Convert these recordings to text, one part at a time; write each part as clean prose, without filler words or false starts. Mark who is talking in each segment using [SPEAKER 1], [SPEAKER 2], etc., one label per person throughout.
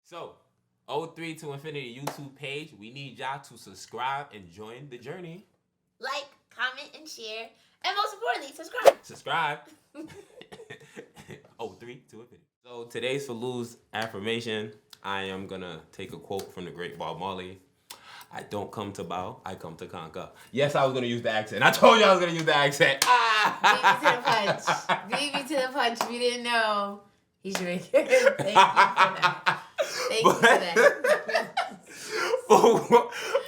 [SPEAKER 1] So, O3 to Infinity YouTube page, we need y'all to subscribe and join the journey.
[SPEAKER 2] Like, comment, and share. And most importantly, subscribe.
[SPEAKER 1] Subscribe. O3 to Infinity. So, today's for Lou's affirmation, I am going to take a quote from the great Bob Marley. I don't come to bow, I come to conquer. Yes, I was going to use the accent. I told you I was going to use the accent.
[SPEAKER 2] Beat me to the punch. We didn't know. He's drinking. Thank you for that. Thank you for that.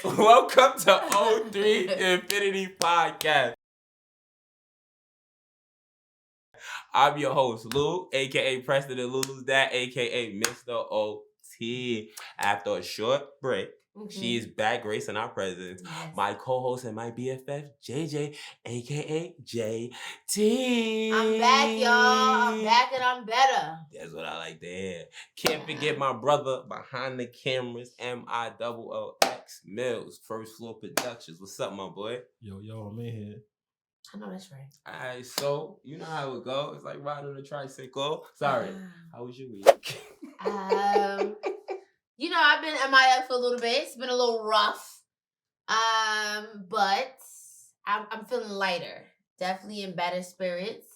[SPEAKER 1] Welcome to O3 Infinity Podcast. I'm your host, Lou, a.k.a. Preston and Lulu's dad, a.k.a. Mr. OT. After a short break, she is back gracing our presence. Yes. My co-host and my BFF, JJ, a.k.a. JT.
[SPEAKER 2] I'm back, y'all. I'm back and I'm better.
[SPEAKER 1] That's what I like to hear. Can't forget my brother behind the cameras, MILLX Mills, First Floor Productions. What's up, my boy?
[SPEAKER 3] Yo, I'm in here.
[SPEAKER 2] I know that's right.
[SPEAKER 1] All right, so you know how it goes. It's like riding a tricycle. Sorry. How was your week?
[SPEAKER 2] You know, I've been MIA for a little bit. It's been a little rough. But I'm feeling lighter. Definitely in better spirits.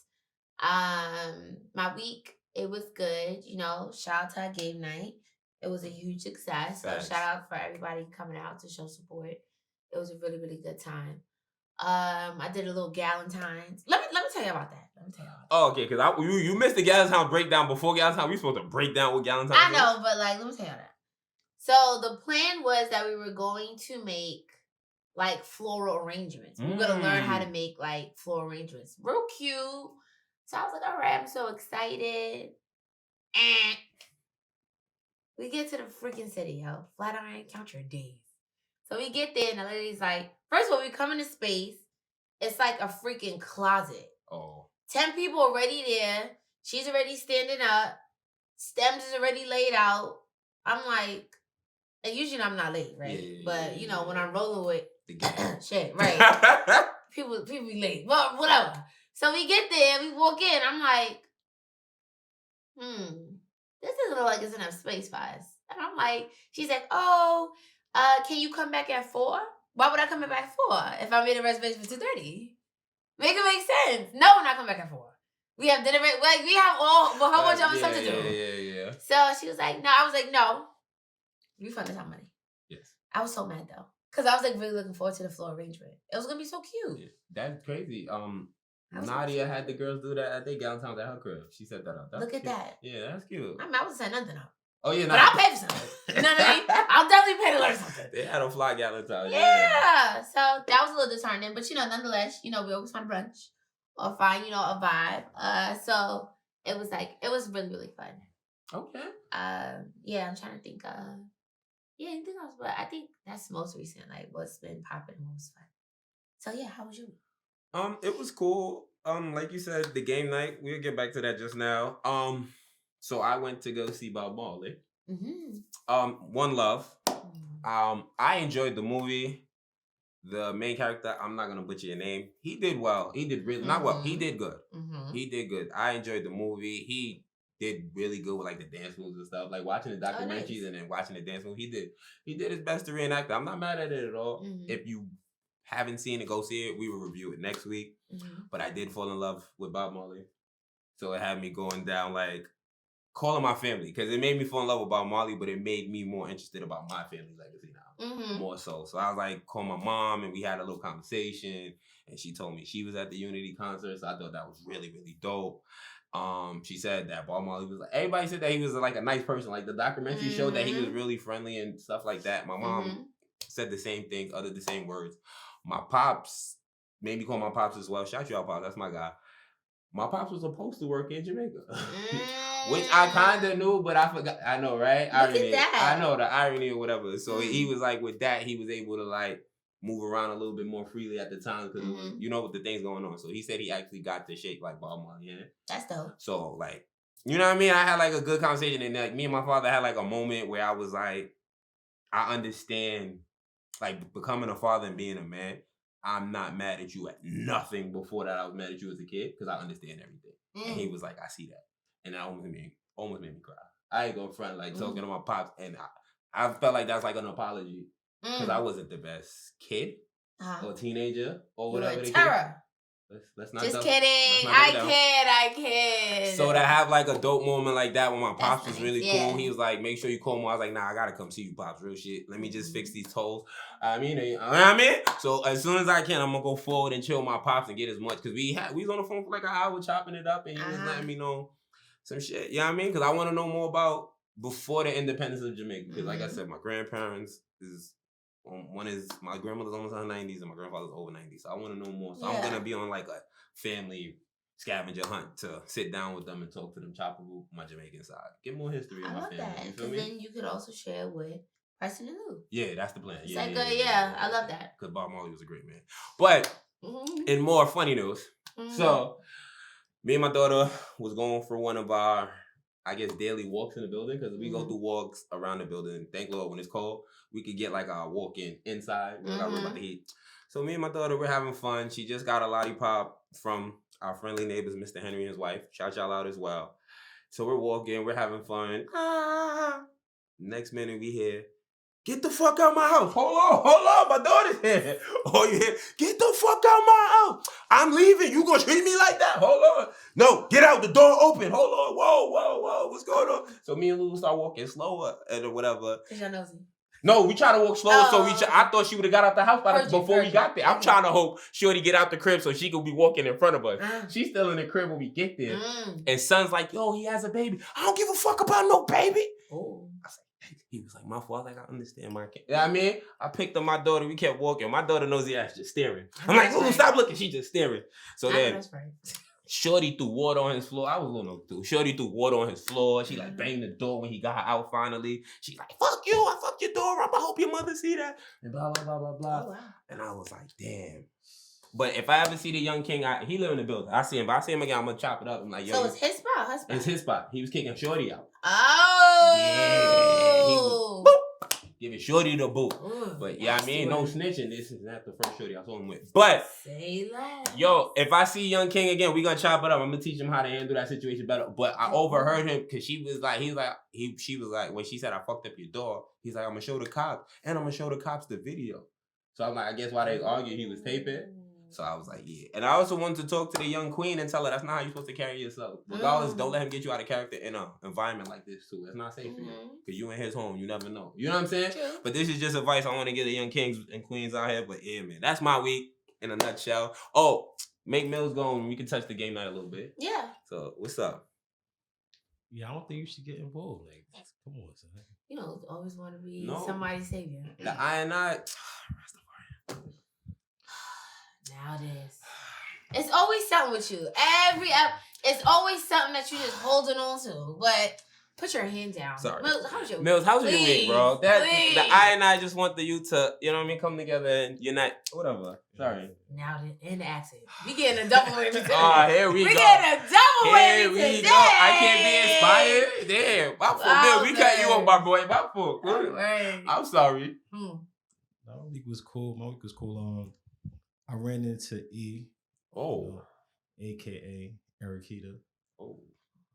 [SPEAKER 2] My week, it was good. You know, shout out to game night. It was a huge success.
[SPEAKER 1] Thanks.
[SPEAKER 2] So shout out for everybody coming out to show support. It was a really, really good time. I did a little Galentine's. Let me tell you about that.
[SPEAKER 1] Oh, okay, because you missed the Galentine breakdown before Galentine. We supposed to break down what Galentine
[SPEAKER 2] I know, but let me tell you that. So the plan was that we were going to make like floral arrangements. We were going to learn how to make like floral arrangements. Real cute. So I was like, all right, I'm so excited. And we get to the freaking city, yo. Flatiron, count your days. So we get there and the lady's like, first of all, we come into space. It's like a freaking closet.
[SPEAKER 1] Oh.
[SPEAKER 2] 10 people already there. She's already standing up. Stems is already laid out. I'm like, and usually I'm not late, right?
[SPEAKER 1] Yeah,
[SPEAKER 2] but you know, when I'm rolling with
[SPEAKER 1] the game.
[SPEAKER 2] shit, right? people be late. Well, whatever. So we get there, we walk in. I'm like, this doesn't look like it's enough space for us. And I'm like, she's like, can you come back at 4? Why would I come back at 4 if I made a reservation for 2:30? Make it make sense. No, we're not coming back at 4. We have dinner. Like we have a whole bunch of stuff to do.
[SPEAKER 1] Yeah.
[SPEAKER 2] So she was like, no. I was like, no. Refund us our money.
[SPEAKER 1] Yes.
[SPEAKER 2] I was so mad though, because I was like really looking forward to the floor arrangement. It was gonna be so cute.
[SPEAKER 1] Yeah, that's crazy. Nadia had the girls do that at their Galentine's at her crib. She said that up.
[SPEAKER 2] Look at that.
[SPEAKER 1] Yeah, that's cute.
[SPEAKER 2] I wasn't saying nothing up.
[SPEAKER 1] Oh yeah,
[SPEAKER 2] but I'll pay for something. You know what I mean? I'll definitely pay to learn something.
[SPEAKER 1] They had a fly Galentine.
[SPEAKER 2] Yeah. So that was a little disheartening, but nonetheless, we always find brunch or find a vibe. So it was really, really fun.
[SPEAKER 1] Okay.
[SPEAKER 2] Yeah, I'm trying to think. Anything else? But I think that's most recent. Like what's been popping most fun. So yeah, how was you?
[SPEAKER 1] It was cool. Like you said, the game night. We'll get back to that just now. So I went to go see Bob Marley. One Love. I enjoyed the movie. The main character, I'm not gonna butcher your name. He did well. He did really not well. He did good. He did good. I enjoyed the movie. He did really good with like the dance moves and stuff. Like watching the documentaries and then watching the dance moves. He did his best to reenact it. I'm not mad at it at all. If you haven't seen it, go see it. We will review it next week. But I did fall in love with Bob Marley. So it had me going down like calling my family, because it made me fall in love with Bob Marley, but it made me more interested about my family legacy now. More so. So I was like, call my mom and we had a little conversation and she told me she was at the Unity concert. So I thought that was really, really dope. She said that Bob Marley was like, everybody said that he was like a nice person. Like the documentary showed that he was really friendly and stuff like that. My mom said the same thing, uttered the same words. My pops made me call my pops as well. Shout you out, pops. That's my guy. My pops was supposed to work in Jamaica, which I kind of knew, but I forgot. I know, right?
[SPEAKER 2] Look at that.
[SPEAKER 1] I know the irony or whatever. So he was like, with that, he was able to like move around a little bit more freely at the time because with the things going on. So he said he actually got to shape like Bob Marley in it.
[SPEAKER 2] That's dope.
[SPEAKER 1] So like, you know what I mean? I had like a good conversation, and like me and my father had like a moment where I was like, I understand like becoming a father and being a man. I'm not mad at you at nothing before that I was mad at you as a kid because I understand everything. And he was like, I see that. And that almost made me cry. I ain't gonna front like talking to my pops, and I felt like that's like an apology because I wasn't the best kid or teenager or whatever.
[SPEAKER 2] You were terror.
[SPEAKER 1] Let's not.
[SPEAKER 2] Just kidding. I kid.
[SPEAKER 1] So to have like a dope moment like that when my pops was really cool, he was like, "Make sure you call me." I was like, "Nah, I gotta come see you, pops. Real shit. Let me just fix these toes." I mean. So as soon as I can, I'm gonna go forward and chill with my pops and get as much because we was on the phone for like an hour chopping it up, and he was letting me know some shit. You know what I mean? Because I want to know more about before the independence of Jamaica. Because like I said, my grandparents is. One is my grandmother's almost in her 90s and my grandfather's over 90. So I want to know more. So I'm gonna be on like a family scavenger hunt to sit down with them and talk to them, chop a loop, my Jamaican side, get more history in my family. I love that because then you could also share with Preston and Lou. Yeah, that's the plan. It's I love that because Bob Marley was a great man. But in more funny news, so me and my daughter was going for one of our, I guess, daily walks in the building because we go through walks around the building. Thank Lord when it's cold, we could get like a walk in inside. We don't got to worry about the heat. So me and my daughter, we're having fun. She just got a lollipop from our friendly neighbors, Mr. Henry and his wife. Shout y'all out as well. So we're walking, we're having fun. Next minute we hear, "Get the fuck out my house." Hold on, my daughter's here. Oh, you hear? "Get the fuck out my house. I'm leaving. You gonna treat me like that? Hold on. No, get out, the door open. Hold on. Whoa. What's going on?" So me and Lulu start walking slower or whatever. Cause y'all nosy. No, we try to walk slower, I thought she would have got out the house before we got there. I'm trying to hope Shorty get out the crib so she could be walking in front of us. She's still in the crib when we get there. And son's like, "Yo, he has a baby." "I don't give a fuck about no baby." Oh. He was like, "My fault, like I understand my kid." You know what I mean? I picked up my daughter, we kept walking. My daughter knows the ass just staring. I'm like, "Ooh, stop looking." She just staring. So then Shorty threw water on his floor. I was a little too. Shorty threw water on his floor. She like banged the door when he got her out finally. She like, "Fuck you, I fucked your door up. I hope your mother see that." And blah, blah, blah, blah, blah. Oh, wow. And I was like, damn. But if I ever see the young king, he live in the building. I see him. But I see him again, I'm going to chop it up. I'm like, yo. So it's his spot, her spot? It's his spot. He was kicking Shorty out. Oh. Yeah. He was, boop, giving Shorty the boot. But yeah, I mean, no snitching. This is not the first Shorty I saw him with. But, say that. Yo, if I see young king again, we going to chop it up. I'm going to teach him how to handle that situation better. But I overheard him because she was like, she was like, when she said, "I fucked up your door," he's like, "I'm going to show the cops. And I'm going to show the cops the video." So I'm like, I guess while they argued, he was taping. So I was like, yeah. And I also wanted to talk to the young queen and tell her that's not how you're supposed to carry yourself. Regardless, don't let him get you out of character in an environment like this, too. It's not safe for you. Because you in his home, you never know. You know what I'm saying? True. But this is just advice I want to give the young kings and queens out here. But yeah, man, that's my week in a nutshell. Oh, make Mills go and we can touch the game night a little bit. Yeah. So, what's up?
[SPEAKER 3] Yeah, I don't think you should get involved. Like, come on, son.
[SPEAKER 2] You know, always want to be somebody's savior.
[SPEAKER 1] The I.
[SPEAKER 2] Now this. It's always something with you. It's always something that you're just holding on to. But put your hand down.
[SPEAKER 1] Sorry.
[SPEAKER 2] Mills, how's your
[SPEAKER 1] week, bro? The I just want the youth to, you know what I mean, come together and unite. Whatever. Sorry.
[SPEAKER 2] Now in the accent. We getting a double whammy today.
[SPEAKER 1] Here we go.
[SPEAKER 2] We getting a double whammy today. Here we go.
[SPEAKER 1] I can't be inspired. Damn. My fault. We cut you on, my boy. My fault. I'm sorry.
[SPEAKER 3] My week was cool. I ran into E. AKA Erikita.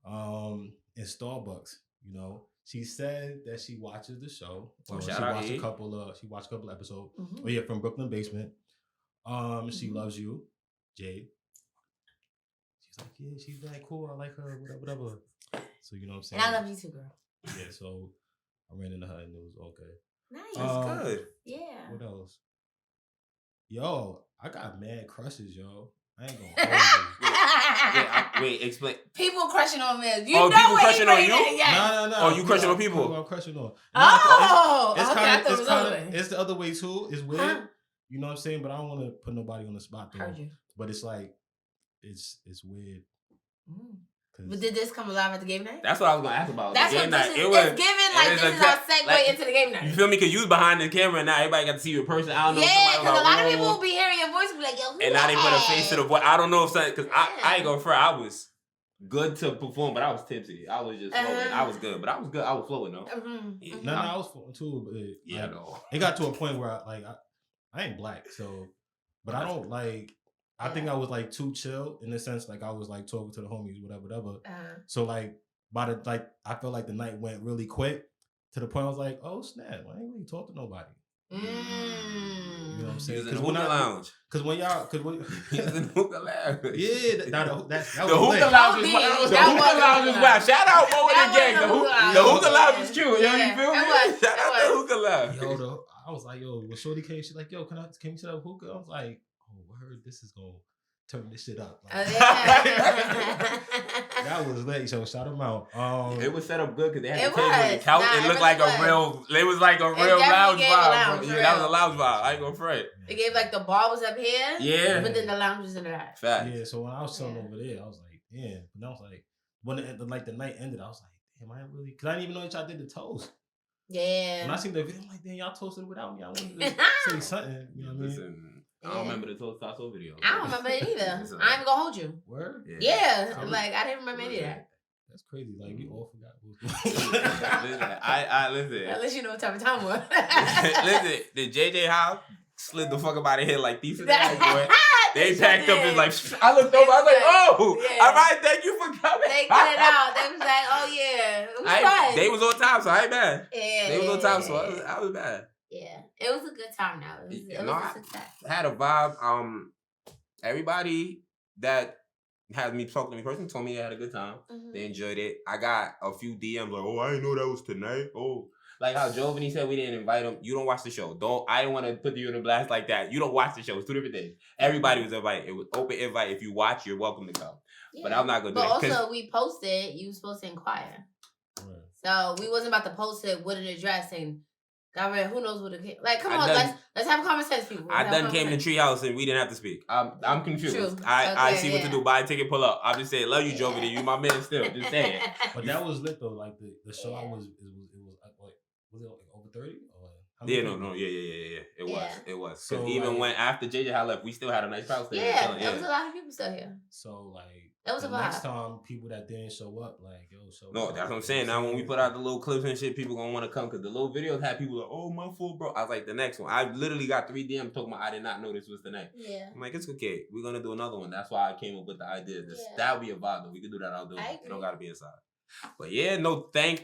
[SPEAKER 3] In Starbucks. You know, she said that she watches the show. She watched a couple episodes. Oh yeah, from Brooklyn Basement. She loves you, Jade. She's like, yeah, she's that cool. I like her. Whatever. So you know what I'm saying.
[SPEAKER 2] And I love you too, girl.
[SPEAKER 3] Yeah. So I ran into her and it was okay.
[SPEAKER 2] Nice. That's good. Yeah.
[SPEAKER 3] What else? Yo, I got mad crushes, yo. I ain't gonna hold
[SPEAKER 1] you. Wait, explain.
[SPEAKER 2] People crushing on me.
[SPEAKER 1] People crushing on you?
[SPEAKER 3] No.
[SPEAKER 1] Oh, you crushing on people?
[SPEAKER 3] I'm crushing on.
[SPEAKER 2] It's
[SPEAKER 3] the other way too. It's weird. You know what I'm saying? But I don't want to put nobody on the spot though.
[SPEAKER 2] Heard you.
[SPEAKER 3] But it's like, it's weird.
[SPEAKER 2] But did this come alive at the game night?
[SPEAKER 1] That's what I was gonna ask about.
[SPEAKER 2] That's what this is. It's given like this is our segue into the game night.
[SPEAKER 1] You feel me? Because you was behind the camera and now everybody got to see you in person. I don't know.
[SPEAKER 2] Yeah, because a lot of people will be hearing your voice and be like, yo, who
[SPEAKER 1] and now they put a face to the voice. I don't know if something, because I ain't gonna front. I was good to perform, but I was tipsy. I was just flowing. I was good, but I was good. I was flowing though.
[SPEAKER 3] No, I was flowing too. But it got to a point where I ain't black, so, but I don't like. I think I was like too chill in the sense like I was like talking to the homies, whatever. So like I feel like the night went really quick to the point I was like, oh snap, I ain't really talk to nobody. You know what I'm saying?
[SPEAKER 1] Because when lounge.
[SPEAKER 3] Because when
[SPEAKER 1] he's in the hookah lounge.
[SPEAKER 3] Yeah, that was
[SPEAKER 1] the hookah lounge was wild. The hookah lounge was wild. Shout out Mo and the gang. The hookah lounge was cute. Yo, you feel me? Shout out the hookah lounge.
[SPEAKER 3] I was like, yo, when Shorty came, she's like, yo, can we set up hookah? I was like, oh, word, this is gonna turn this shit up. Like, that was late, so shout them out.
[SPEAKER 1] It was set up good because they had the table and the couch. It looked like a real. It was like a real lounge vibe. Yeah, that was a lounge vibe. I ain't gonna fret.
[SPEAKER 2] It gave like the bar was up here.
[SPEAKER 1] Yeah.
[SPEAKER 2] But then the lounge was in the back.
[SPEAKER 1] Fact.
[SPEAKER 3] Yeah. So when I was chilling over there, I was like, yeah. But I was like, when the night ended, I was like, damn, I really, because I didn't even know that y'all did the toast.
[SPEAKER 2] Yeah.
[SPEAKER 3] When I seen the video, I'm like, damn, y'all toasted without me. I wanted to say something. You know what I mean?
[SPEAKER 1] Listen. I don't remember the Toast Tasso video.
[SPEAKER 2] I don't remember it either. I ain't even gonna hold you.
[SPEAKER 3] Word?
[SPEAKER 2] Yeah. Like, I didn't remember any of that.
[SPEAKER 3] That's crazy. Like, we all forgot.
[SPEAKER 1] Listen, listen.
[SPEAKER 2] At least you know what type of time it was.
[SPEAKER 1] Listen, the JJ House slid the fuck up out of here like thieves in the night, boy. They packed up and like, I looked over, I was like, oh, yeah. All right, thank you for coming.
[SPEAKER 2] They cut it out. They was like, oh yeah. It was fun.
[SPEAKER 1] They was on time, so I ain't mad.
[SPEAKER 2] Yeah.
[SPEAKER 1] They was on time, so I was mad.
[SPEAKER 2] Yeah, it was a good time. Now it was a success.
[SPEAKER 1] I had a vibe. Everybody that had me talking to me personally told me they had a good time. Mm-hmm. They enjoyed it. I got a few DMs like, "Oh, I didn't know that was tonight." Oh, like how Jovany said we didn't invite him. You don't watch the show. I didn't want to put you in a blast like that. You don't watch the show. It's 2 different things. Everybody was invited. It was open invite. If you watch, you're welcome to come. Yeah. But I'm not gonna do that.
[SPEAKER 2] But also, we posted. You were supposed to inquire. Right. So we wasn't about to post it with an address and. Who knows what it came? Like, come on, let's have a conversation, people. I
[SPEAKER 1] done came to Treehouse and we didn't have to speak. I'm confused. True. I see what to do. Buy a ticket, pull up. I'm just saying, love you, Jovany. You my man still. Just saying.
[SPEAKER 3] But that was lit though. Like the show I was it like over 30?
[SPEAKER 1] Yeah, no, yeah. It was. So even when after JJ had left, we still had a nice crowd.
[SPEAKER 2] Yeah, there was a lot of people still here.
[SPEAKER 3] So like.
[SPEAKER 2] That was
[SPEAKER 3] the next time people that didn't show up, like, yo, show
[SPEAKER 1] no,
[SPEAKER 3] up.
[SPEAKER 1] that's what I'm saying. Now when we put out the little clips and shit, people gonna want to come because the little videos had people like, oh, my fault, bro. I was like, the next one. I literally got 3 DMs talking about I did not know this was the night.
[SPEAKER 2] Yeah.
[SPEAKER 1] I'm like, it's okay. We're gonna do another one. That's why I came up with the idea. That would be a vibe though. We could do that outdoors. It don't gotta be inside. But yeah,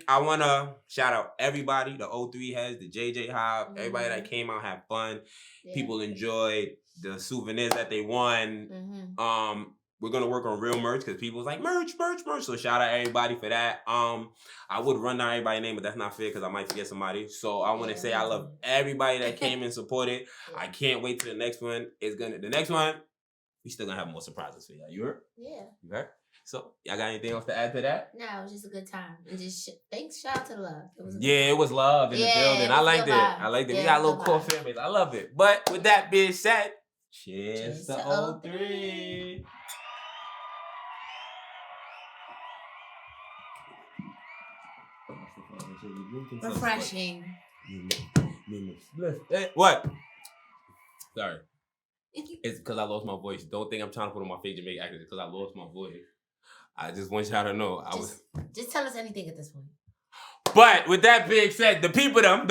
[SPEAKER 1] I wanna shout out everybody, the 03 heads, the JJ Hop, everybody that came out, had fun. Yeah. People enjoyed the souvenirs that they won. Mm-hmm. We're gonna work on real merch because people was like merch. So shout out everybody for that. I would run down everybody's name, but that's not fair because I might forget somebody. So I want to say I love everybody that came and supported. Yeah. I can't wait till the next one. The next one, we still gonna have more surprises for y'all. You heard?
[SPEAKER 2] Yeah.
[SPEAKER 1] You heard? So y'all got anything else to add to that?
[SPEAKER 2] No, it was just a good time. And just shout out to the love.
[SPEAKER 1] It was love in the building. I liked it. We got a little core fan base. I love it. But with that being said, cheers to 03.
[SPEAKER 2] Refreshing.
[SPEAKER 1] What? Sorry. It's because I lost my voice. Don't think I'm trying to put on my fake Jamaican accent. It's because I lost my voice. I just want y'all to know.
[SPEAKER 2] Just tell us anything at this point.
[SPEAKER 1] But with that being said, the people them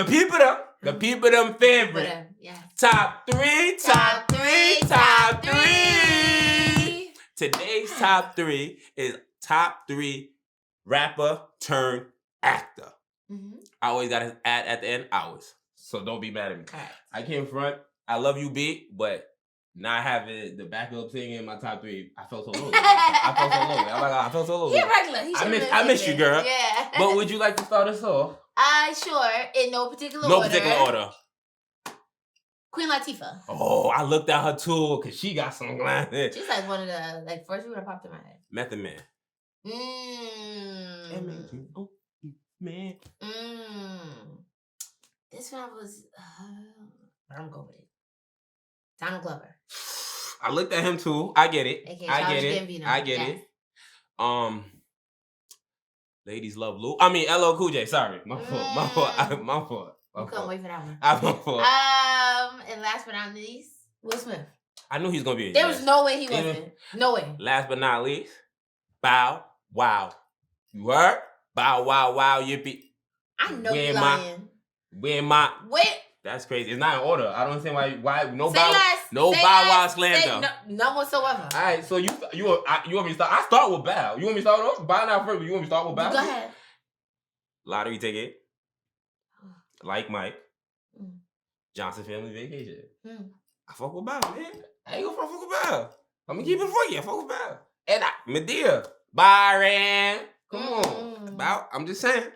[SPEAKER 1] favorite.
[SPEAKER 2] Yeah.
[SPEAKER 1] Top three. Today's top 3 is top 3 rapper turned actor. Mm-hmm. I always got his at the end, hours. So don't be mad at me. Right. I came front. I love you, B, but not having the backup thing in my top 3, I felt so low. I felt so low.
[SPEAKER 2] He regular.
[SPEAKER 1] I miss you, girl.
[SPEAKER 2] Yeah.
[SPEAKER 1] But would you like to start us off?
[SPEAKER 2] Sure. In no particular order. Queen Latifah.
[SPEAKER 1] Oh, I looked at her too because she got some glasses.
[SPEAKER 2] She's like one of the first people that popped in my head.
[SPEAKER 1] Method Man. Man.
[SPEAKER 2] This one was. I'm going with it. Donald Glover.
[SPEAKER 1] I looked at him too. I get it. I get it. Ladies love Lou. I mean LL Cool J. Sorry, my fault.
[SPEAKER 2] You couldn't wait for that one.
[SPEAKER 1] My fault.
[SPEAKER 2] And last but not least, Will Smith.
[SPEAKER 1] I knew he was gonna be.
[SPEAKER 2] There was no way he wasn't. No way.
[SPEAKER 1] Last but not least, Bow Wow. You heard? Bow Wow Wow Yippee.
[SPEAKER 2] I know you're lying.
[SPEAKER 1] Where That's crazy. It's not in order. I don't understand why no
[SPEAKER 2] Say
[SPEAKER 1] Bow
[SPEAKER 2] less.
[SPEAKER 1] no
[SPEAKER 2] Say
[SPEAKER 1] Bow Wow
[SPEAKER 2] less.
[SPEAKER 1] slander.
[SPEAKER 2] None whatsoever.
[SPEAKER 1] All right, so you want me to start? I start with Bow. You want me to start off? Bow now first. But you want me to start with Bow?
[SPEAKER 2] Go ahead. Lottery
[SPEAKER 1] ticket. Like Mike. Johnson Family Vacation. I fuck with Bow, man. I ain't gonna fuck with Bow. I'm gonna keep it for you. I fuck with Bow. And Medea. Byron. Come on. Bow. I'm just saying.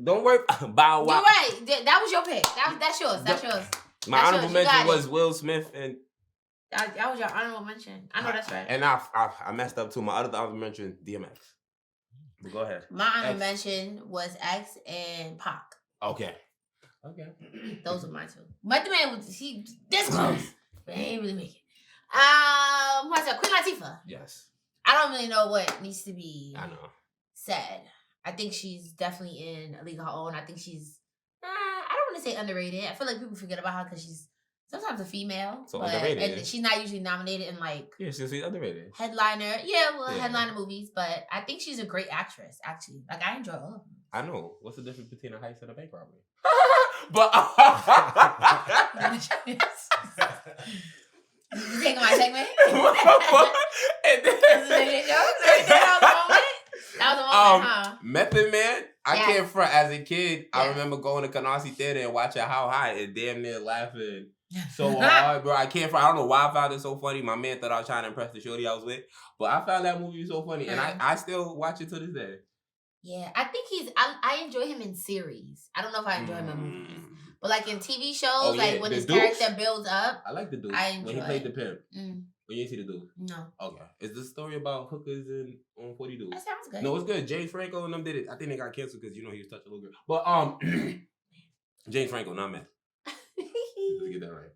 [SPEAKER 1] Don't worry. Bow Wow.
[SPEAKER 2] You're right. That was your pick. That's yours. That's yours.
[SPEAKER 1] My honorable mention was Will Smith and.
[SPEAKER 2] That was your honorable mention. I know that's right.
[SPEAKER 1] And I messed up too. My other honorable mention, DMX. But go ahead.
[SPEAKER 2] My honorable mention was X and Pac.
[SPEAKER 1] Okay.
[SPEAKER 2] Those are mine too. But the man was this close, but he ain't really make it. What's that? Queen Latifah.
[SPEAKER 1] Yes.
[SPEAKER 2] I don't really know what needs to be
[SPEAKER 1] said.
[SPEAKER 2] I think she's definitely in a league of her own. I think she's, I don't want to say underrated. I feel like people forget about her because she's sometimes a female.
[SPEAKER 1] So underrated.
[SPEAKER 2] And she's not usually nominated in like...
[SPEAKER 1] Yeah, she's underrated.
[SPEAKER 2] Headliner. Headliner movies. But I think she's a great actress, actually. Like, I enjoy all of them.
[SPEAKER 1] I know. What's the difference between a heist and a bank robbery? But...
[SPEAKER 2] You taking my segment? That was a moment, huh?
[SPEAKER 1] Method Man, I can't front. As a kid, I remember going to Canarsie Theater and watching How High and damn near laughing so hard, bro. I can't front. I don't know why I found it so funny. My man thought I was trying to impress the shorty I was with. But I found that movie so funny. And I still watch it to this day.
[SPEAKER 2] Yeah, I think I enjoy him in series. I don't know if I enjoy him in movies. But like in TV shows, when his character builds up.
[SPEAKER 1] I like the dude.
[SPEAKER 2] I enjoy
[SPEAKER 1] when he played the pimp. But you ain't see the dude?
[SPEAKER 2] No.
[SPEAKER 1] Okay. Is this story about hookers and on 40 dudes?
[SPEAKER 2] That sounds good.
[SPEAKER 1] No, it's good. James Franco and them did it. I think they got canceled because, he was touching a little girl. But, James Franco, not Matt. Let's get that right.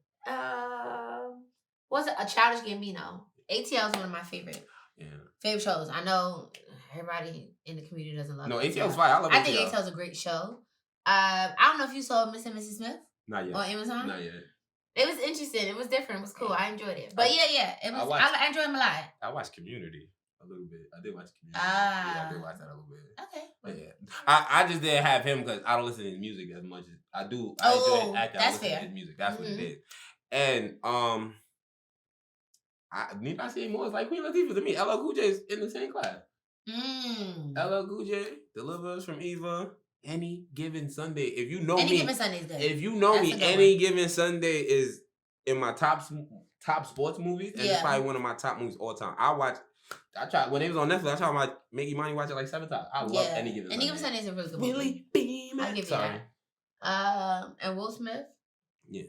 [SPEAKER 2] What's it? A Childish Gambino. ATL is one of my favorite shows. I know everybody in the community doesn't love it.
[SPEAKER 1] No, ATL's fine. I love ATL.
[SPEAKER 2] I think ATL's a great show. I don't know if you saw Mr. and Mrs. Smith.
[SPEAKER 1] Not yet.
[SPEAKER 2] On Amazon?
[SPEAKER 1] Not yet.
[SPEAKER 2] It was interesting. It was different. It was cool. I enjoyed it. But it was. I enjoyed him a lot.
[SPEAKER 1] I watched Community a little bit. I did watch Community. I did watch that a little bit.
[SPEAKER 2] Okay.
[SPEAKER 1] But I just didn't have him because I don't listen to his music as much as I do. I enjoy his acting. I listen to his music. That's what it is. And I need I say more. It's like Queen Latifah to me. LL Cool J is in the same class. LL Cool J, Deliver Us from Eva. Any Given Sunday. If you know me,
[SPEAKER 2] Any Given Sunday is good.
[SPEAKER 1] If you know me, Any Given Sunday is in my top sports movies, and it's probably one of my top movies all time. I tried when it was on Netflix. I tried my Make You Money watch it like 7 times. I love Any Given Sunday.
[SPEAKER 2] Any Given Sunday is a really good movie.
[SPEAKER 1] Really beam.
[SPEAKER 2] I'll give you that. And Will Smith.
[SPEAKER 1] Yeah.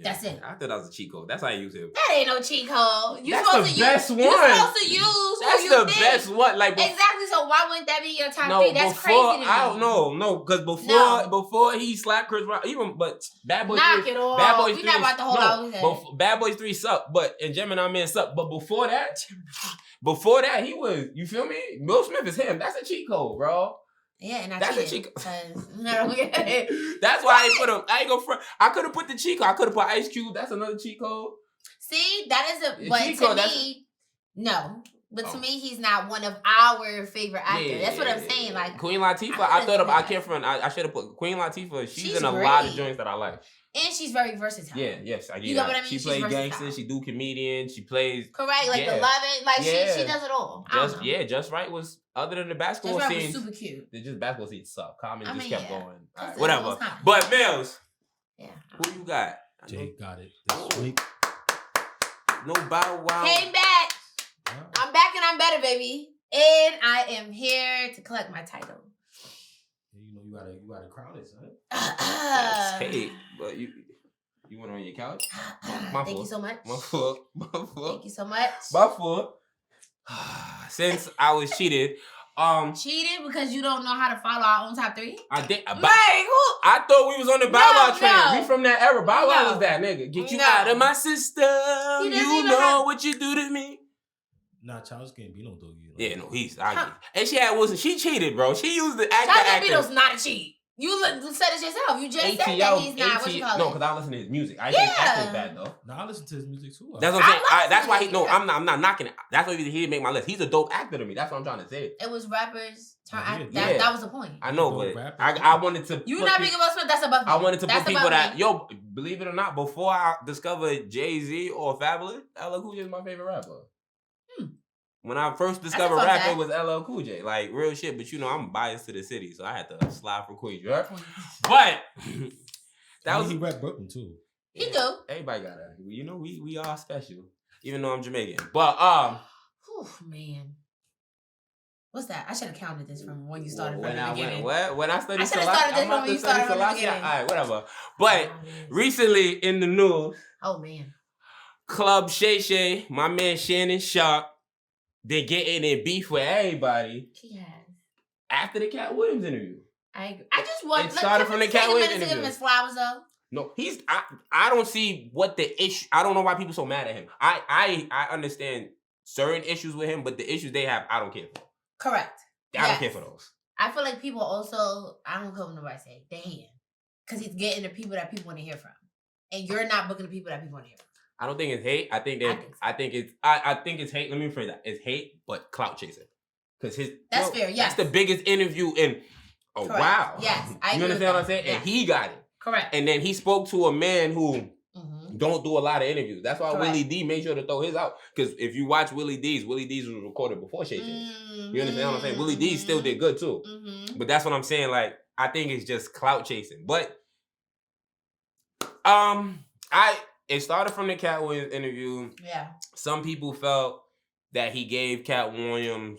[SPEAKER 2] That's it.
[SPEAKER 1] I thought that was a cheat code. That's how I use him.
[SPEAKER 2] That ain't no cheat code.
[SPEAKER 1] That's the best one.
[SPEAKER 2] You're supposed to use.
[SPEAKER 1] That's the best one. Like
[SPEAKER 2] exactly. So why wouldn't that be your top 3? That's crazy to me.
[SPEAKER 1] I don't know. No, because before he slapped Chris Rock, but Bad Boys 3.
[SPEAKER 2] It off.
[SPEAKER 1] Bad Boys 3.
[SPEAKER 2] You're not about to hold out.
[SPEAKER 1] Bad Boys 3 sucked, but and Gemini Man sucked. But before that, he was. You feel me? Will Smith is him. That's a cheat code, bro.
[SPEAKER 2] Yeah, and
[SPEAKER 1] that's a cheat code. That's why I put him. I ain't go front. I could have put the cheat code. I could have put Ice Cube. That's another cheat code.
[SPEAKER 2] See, that is but to me, no. But to me, he's not one of our favorite actors. That's what I'm saying. Like
[SPEAKER 1] Queen Latifah, I can't front. I should have put Queen Latifah. She's in a lot of joints that I like.
[SPEAKER 2] And she's very versatile.
[SPEAKER 1] Yeah, yes, I get
[SPEAKER 2] You know what I mean?
[SPEAKER 1] She plays gangster. She do comedian. She plays
[SPEAKER 2] correct, like the loving. Like she does it all.
[SPEAKER 1] Just right was other than the basketball scene.
[SPEAKER 2] Super cute.
[SPEAKER 1] The just basketball scene sucked. Common just kept going.
[SPEAKER 2] Right,
[SPEAKER 1] whatever. But Mills,
[SPEAKER 2] who
[SPEAKER 1] you got?
[SPEAKER 3] Jade got it this week.
[SPEAKER 1] No Bow Wow.
[SPEAKER 2] Came back. Yeah. I'm back and I'm better, baby. And I am here to collect my title.
[SPEAKER 3] You gotta crown it, son.
[SPEAKER 1] That's hate, but you went on your couch.
[SPEAKER 2] Thank you so much.
[SPEAKER 1] My fault.
[SPEAKER 2] Thank you so much.
[SPEAKER 1] My fault. Since I was cheated.
[SPEAKER 2] Cheated because you don't know how to follow our own top 3?
[SPEAKER 1] I did.
[SPEAKER 2] I
[SPEAKER 1] thought we was on the Bow Wow train. We from that era. Bow Wow was that nigga. Get you out of my system. You know what you do to me.
[SPEAKER 3] Nah, Childish Gambino though.
[SPEAKER 1] Yeah, no, and she cheated, bro. She used the actor.
[SPEAKER 2] Childish Gambino's not a cheat. You said it yourself. You just said that he's not. What you call it?
[SPEAKER 1] No, because I listen to his music. I think bad though.
[SPEAKER 3] No, I listen to his music too.
[SPEAKER 1] That's what I'm saying. That's why he. No, I'm not knocking it. That's why he didn't make my list. He's a dope actor to me. That's what I'm trying to say.
[SPEAKER 2] It was rappers. That was the point.
[SPEAKER 1] I know, but I wanted to.
[SPEAKER 2] You not big about Smith. That's above me.
[SPEAKER 1] I wanted to put people that believe it or not, before I discovered Jay-Z or Fabulous, LL Cool J is my favorite rapper. When I first discovered rap, it was LL Cool J, like real shit. But I'm biased to the city, so I had to slide for Queens, right? But
[SPEAKER 3] he rap Brooklyn too.
[SPEAKER 2] He do.
[SPEAKER 1] Everybody got that. We are special, even though I'm Jamaican. But
[SPEAKER 2] oh man, what's that? I should have counted this from when you started from the beginning.
[SPEAKER 1] When I studied
[SPEAKER 2] Salaki, started this from when you started from the beginning.
[SPEAKER 1] All right, whatever. But recently in the news,
[SPEAKER 2] oh man,
[SPEAKER 1] Club Shay Shay, my man Shannon Sharpe. They getting in beef with everybody.
[SPEAKER 2] He has.
[SPEAKER 1] After the Cat Williams interview.
[SPEAKER 2] I just want.
[SPEAKER 1] It started from the Cat Williams interview.
[SPEAKER 2] Give him his flowers though.
[SPEAKER 1] No, I don't see what the issue. I don't know why people so mad at him. I understand certain issues with him, but the issues they have, I don't care for.
[SPEAKER 2] Correct.
[SPEAKER 1] I don't care for those.
[SPEAKER 2] I feel like people also. I don't care what nobody say. They hate him because he's getting the people that people want to hear from, and you're not booking the people that people want to hear from.
[SPEAKER 1] I don't think it's hate. I think it's hate. Let me rephrase that. It's hate, but clout chasing. Because
[SPEAKER 2] that's fair. Yes,
[SPEAKER 1] that's the biggest interview in a while.
[SPEAKER 2] Yes,
[SPEAKER 1] you understand what I'm saying? Yeah. And he got it.
[SPEAKER 2] Correct.
[SPEAKER 1] And then he spoke to a man who don't do a lot of interviews. That's why Willie D made sure to throw his out. Because if you watch Willie D's was recorded before Shay Shay. You understand what I'm saying? Willie D still did good too. But that's what I'm saying. Like, I think it's just clout chasing. But it started from the Cat Williams interview.
[SPEAKER 2] Yeah.
[SPEAKER 1] Some people felt that he gave Cat Williams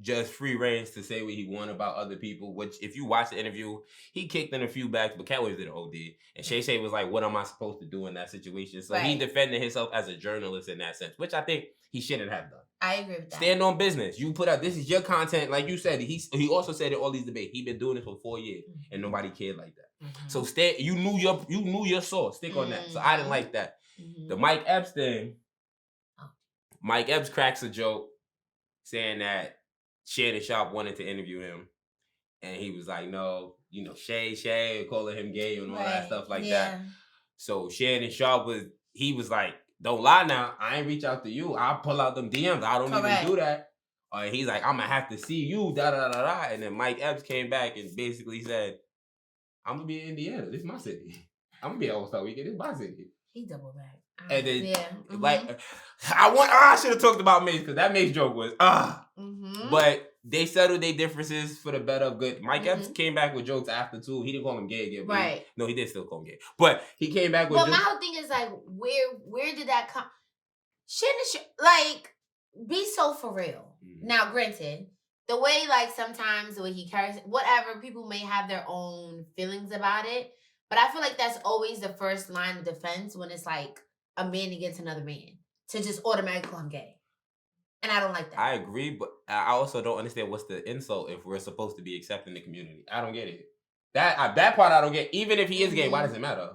[SPEAKER 1] just free reins to say what he wanted about other people, which if you watch the interview, he kicked in a few backs, but Cat Williams did an OD. And Shay Shay was like, what am I supposed to do in that situation? So he defended himself as a journalist in that sense, which I think he shouldn't have done.
[SPEAKER 2] I agree with that.
[SPEAKER 1] Stand on business. You put out, this is your content. Like you said, he also said in all these debates, he been doing this for 4 years and nobody cared like that. So you knew your source. Stick on that. So I didn't like that. The Mike Epps thing, Mike Epps cracks a joke saying that Shannon Sharpe wanted to interview him. And he was like, no, Shay, calling him gay and all that stuff like that. So Shannon Sharpe was like, don't lie now. I ain't reach out to you. I'll pull out them DMs. I don't even do that. He's like, I'm going to have to see you, da-da-da-da. And then Mike Epps came back and basically said, I'm going to be in Indiana. This is my city. I'm going to be at All-Star Weekend. This is my city.
[SPEAKER 2] He double back.
[SPEAKER 1] And then, I should have talked about Mace because that Mace joke was, But they settled their differences for the better of good. Mike Epps came back with jokes after too. He didn't call him gay again.
[SPEAKER 2] Right.
[SPEAKER 1] No, he did still call him gay. But he came back with
[SPEAKER 2] my whole thing is like, where did that come? Like, be so for real. Now, granted, the way like sometimes the way he carries whatever, people may have their own feelings about it. But I feel like that's always the first line of defense when it's like a man against another man. To just automatically call him gay. And I don't like that.
[SPEAKER 1] I agree, but I also don't understand what's the insult if we're supposed to be accepting the community. I don't get it. That part I don't get. Even if he is gay, why does it matter?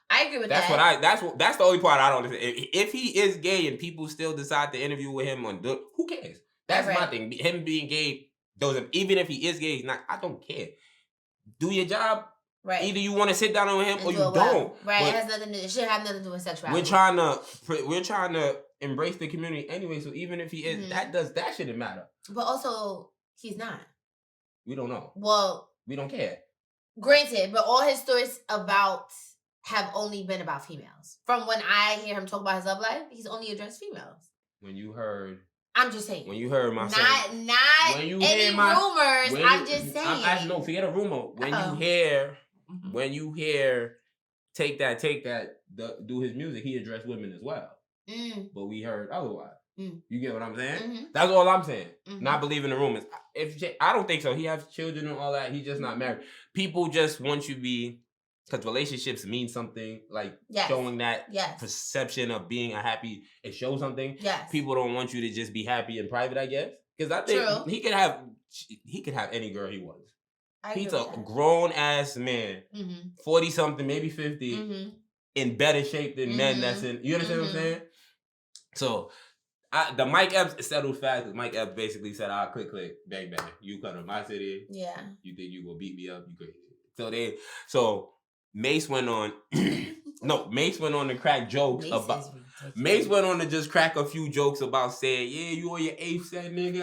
[SPEAKER 2] I agree with that.
[SPEAKER 1] That's the only part I don't understand. If he is gay and people still decide to interview with him who cares? That's my thing. Him being gay doesn't. Even if he is gay, he's not. I don't care. Do your job.
[SPEAKER 2] Right.
[SPEAKER 1] Either you want to sit down with him or you don't.
[SPEAKER 2] Right. It should have nothing to do with sexuality.
[SPEAKER 1] We're trying to embrace the community anyway. So even if he is, that shouldn't matter.
[SPEAKER 2] But also, he's not.
[SPEAKER 1] We don't know.
[SPEAKER 2] Well,
[SPEAKER 1] we don't care.
[SPEAKER 2] Granted, but all his stories have only been about females. From when I hear him talk about his love life, he's only addressed females.
[SPEAKER 1] When you heard.
[SPEAKER 2] I'm just saying.
[SPEAKER 1] When you heard my son.
[SPEAKER 2] Not when you any rumors. I'm just saying.
[SPEAKER 1] No, forget a rumor. When you hear take that, do his music, he addressed women as well. But we heard otherwise. You get what I'm saying? That's all I'm saying. Not believing the rumors. I don't think so. He has children and all that. He's just not married. People just want you to be, because relationships mean something, like showing that perception of being it shows something.
[SPEAKER 2] Yes.
[SPEAKER 1] People don't want you to just be happy in private, I guess. Because I think he could have any girl he wants. He's a grown ass man, 40 something, maybe 50, in better shape than men that's in. You understand what I'm saying? So, the Mike Epps settled fast because Mike Epps basically said, click, bang, bang. You come to my city.
[SPEAKER 2] Yeah.
[SPEAKER 1] You think you gonna beat me up? You crazy. So Mace went on. Mace went on to crack jokes about. Mace went on to just crack a few jokes about saying, yeah, you on your 8th set, nigga.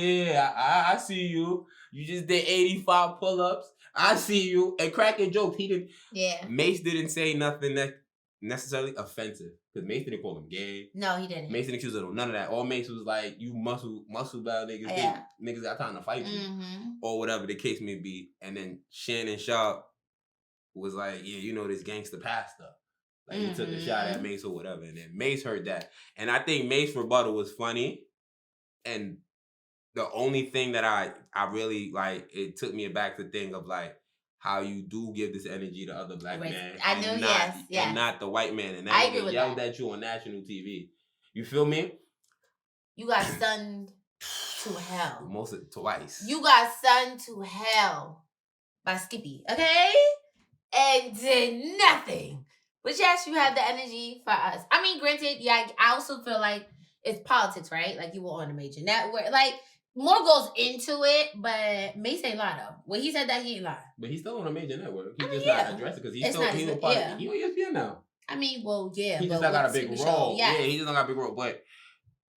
[SPEAKER 1] Yeah, I see you. You just did 85 pull-ups. I see you. And cracking jokes. He didn't.
[SPEAKER 2] Yeah.
[SPEAKER 1] Mace didn't say nothing that necessarily offensive. Because Mace didn't call him gay.
[SPEAKER 2] No, he didn't.
[SPEAKER 1] Mace didn't accuse him of none of that. All Mace was like, you muscle bad niggas. Yeah. Niggas got time to fight you. Or whatever the case may be. And then Shannon Sharpe was like, yeah, you know this gangster pastor. Like, he took a shot at Mace or whatever. And then Mace heard that. And I think Mace's rebuttal was funny. And the only thing that I really, like, it took me aback to think of, like, how you do give this energy to other black men.
[SPEAKER 2] I know, yes.
[SPEAKER 1] And not the white man. And that nigga yelled at you on national TV. You feel me?
[SPEAKER 2] You got sunned to hell.
[SPEAKER 1] Twice.
[SPEAKER 2] You got sunned to hell by Skippy, okay? And did nothing. But yes, you have the energy for us. I mean, granted, yeah, I also feel like it's politics, right? Like, you were on a major network. Like, more goes into it, but Mace ain't lying, though. When he said that, he ain't lying.
[SPEAKER 1] But he's still on a major network. He's just not addressing it because he's on ESPN now.
[SPEAKER 2] I mean, well, yeah.
[SPEAKER 1] He just not got a big role. Yeah, he just not got a big role. But,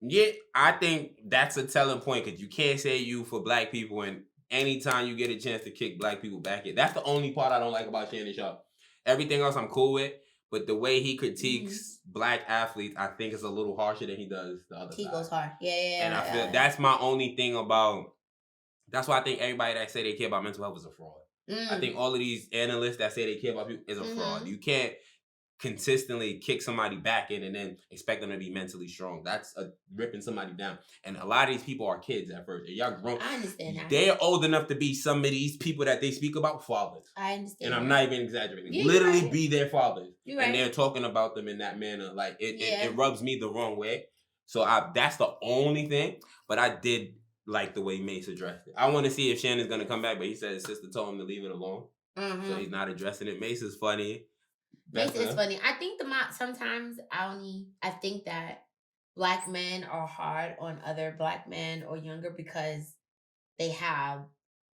[SPEAKER 1] yeah, I think that's a telling point because you can't say you for black people and anytime you get a chance to kick black people back in. That's the only part I don't like about Shannon Sharpe. Everything else I'm cool with. But the way he critiques black athletes, I think is a little harsher than he does the other side.
[SPEAKER 2] He goes hard. Yeah.
[SPEAKER 1] And I feel that's my only thing about... That's why I think everybody that say they care about mental health is a fraud. I think all of these analysts that say they care about people is a fraud. You can't consistently kick somebody back in and then expect them to be mentally strong. That's ripping somebody down. And a lot of these people are kids at first. And y'all grown.
[SPEAKER 2] I understand that.
[SPEAKER 1] They're old enough to be some of these people that they speak about fathers.
[SPEAKER 2] I understand.
[SPEAKER 1] And I'm not even exaggerating. Literally be their fathers.
[SPEAKER 2] You're right.
[SPEAKER 1] And they're talking about them in that manner. Like, it rubs me the wrong way. So that's the only thing. But I did like the way Mace addressed it. I want to see if Shannon's going to come back, but he said his sister told him to leave it alone. So he's not addressing it. Mace is funny.
[SPEAKER 2] Mace is funny. I think sometimes I think that black men are hard on other black men or younger because they have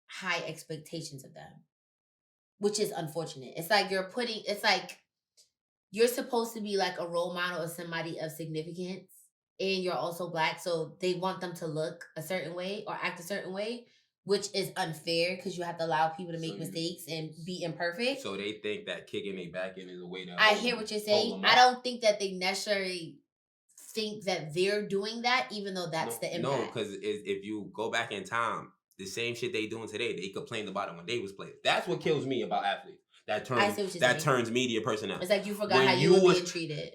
[SPEAKER 2] high expectations of them, which is unfortunate. It's like you're supposed to be like a role model or somebody of significance, and you're also black, so they want them to look a certain way or act a certain way, which is unfair because you have to allow people to make mistakes and be imperfect.
[SPEAKER 1] So they think that kicking their back in is a way to...
[SPEAKER 2] I hear what you're saying. I don't think that they necessarily think that they're doing that, even though that's the impact.
[SPEAKER 1] No, because if you go back in time, the same shit they doing today, they complained about it when they was playing. That's what kills me about athletes. That turns media personnel.
[SPEAKER 2] It's like you forgot how you were being treated.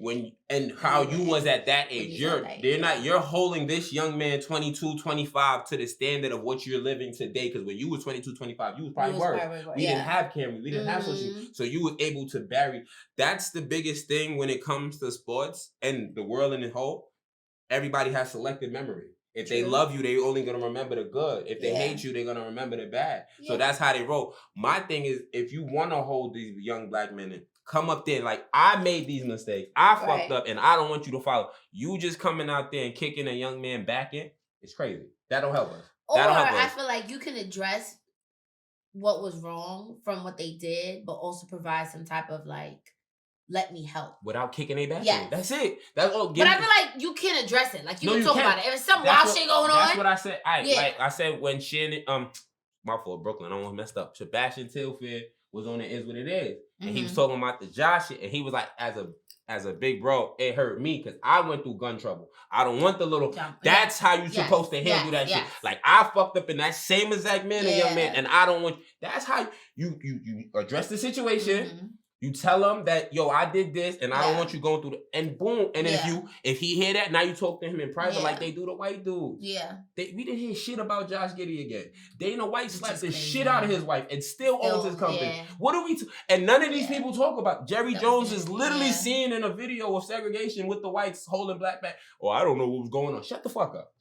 [SPEAKER 1] And how you was at that age. You're holding this young man 22, 25 to the standard of what you're living today. Because when you was 22, 25, you was probably worse. We didn't have cameras. We didn't have social media. So you were able to bury. That's the biggest thing when it comes to sports and the world in the whole. Everybody has selective memory. If they love you, they only going to remember the good. If they hate you, they're going to remember the bad. So that's how they roll. My thing is, if you want to hold these young black men and come up there, like, I made these mistakes. I fucked up, and I don't want you to follow. You just coming out there and kicking a young man back in, it's crazy. That don't help us.
[SPEAKER 2] I feel like you can address what was wrong from what they did, but also provide some type of, like, let me help.
[SPEAKER 1] Without kicking a back. Yeah. That's it. That's all.
[SPEAKER 2] But I feel like you can address it. Like, you can talk about it. If it's some wild shit going on.
[SPEAKER 1] That's what I said. Like I said when Shannon, my fault, Brooklyn, I almost messed up. Sebastian Tilford was on It Is What It Is. And he was talking about the Josh shit. And he was like, as a big bro, it hurt me because I went through gun trouble. I don't want the little... That's how you supposed to handle that shit. Like, I fucked up in that same exact manner, young man, and I don't want... That's how you address the situation. You tell them that, yo, I did this, and I don't want you going through and boom. And then if he hear that, now you talk to him in private like they do the white dudes.
[SPEAKER 2] Yeah.
[SPEAKER 1] We didn't hear shit about Josh Giddey again. Dana White slapped the shit out of his wife and still owns his company. Yeah. What do we... and none of these people talk about. Jerry Jones is literally seen in a video of segregation with the whites holding black back. Oh, I don't know what was going on. Shut the fuck up.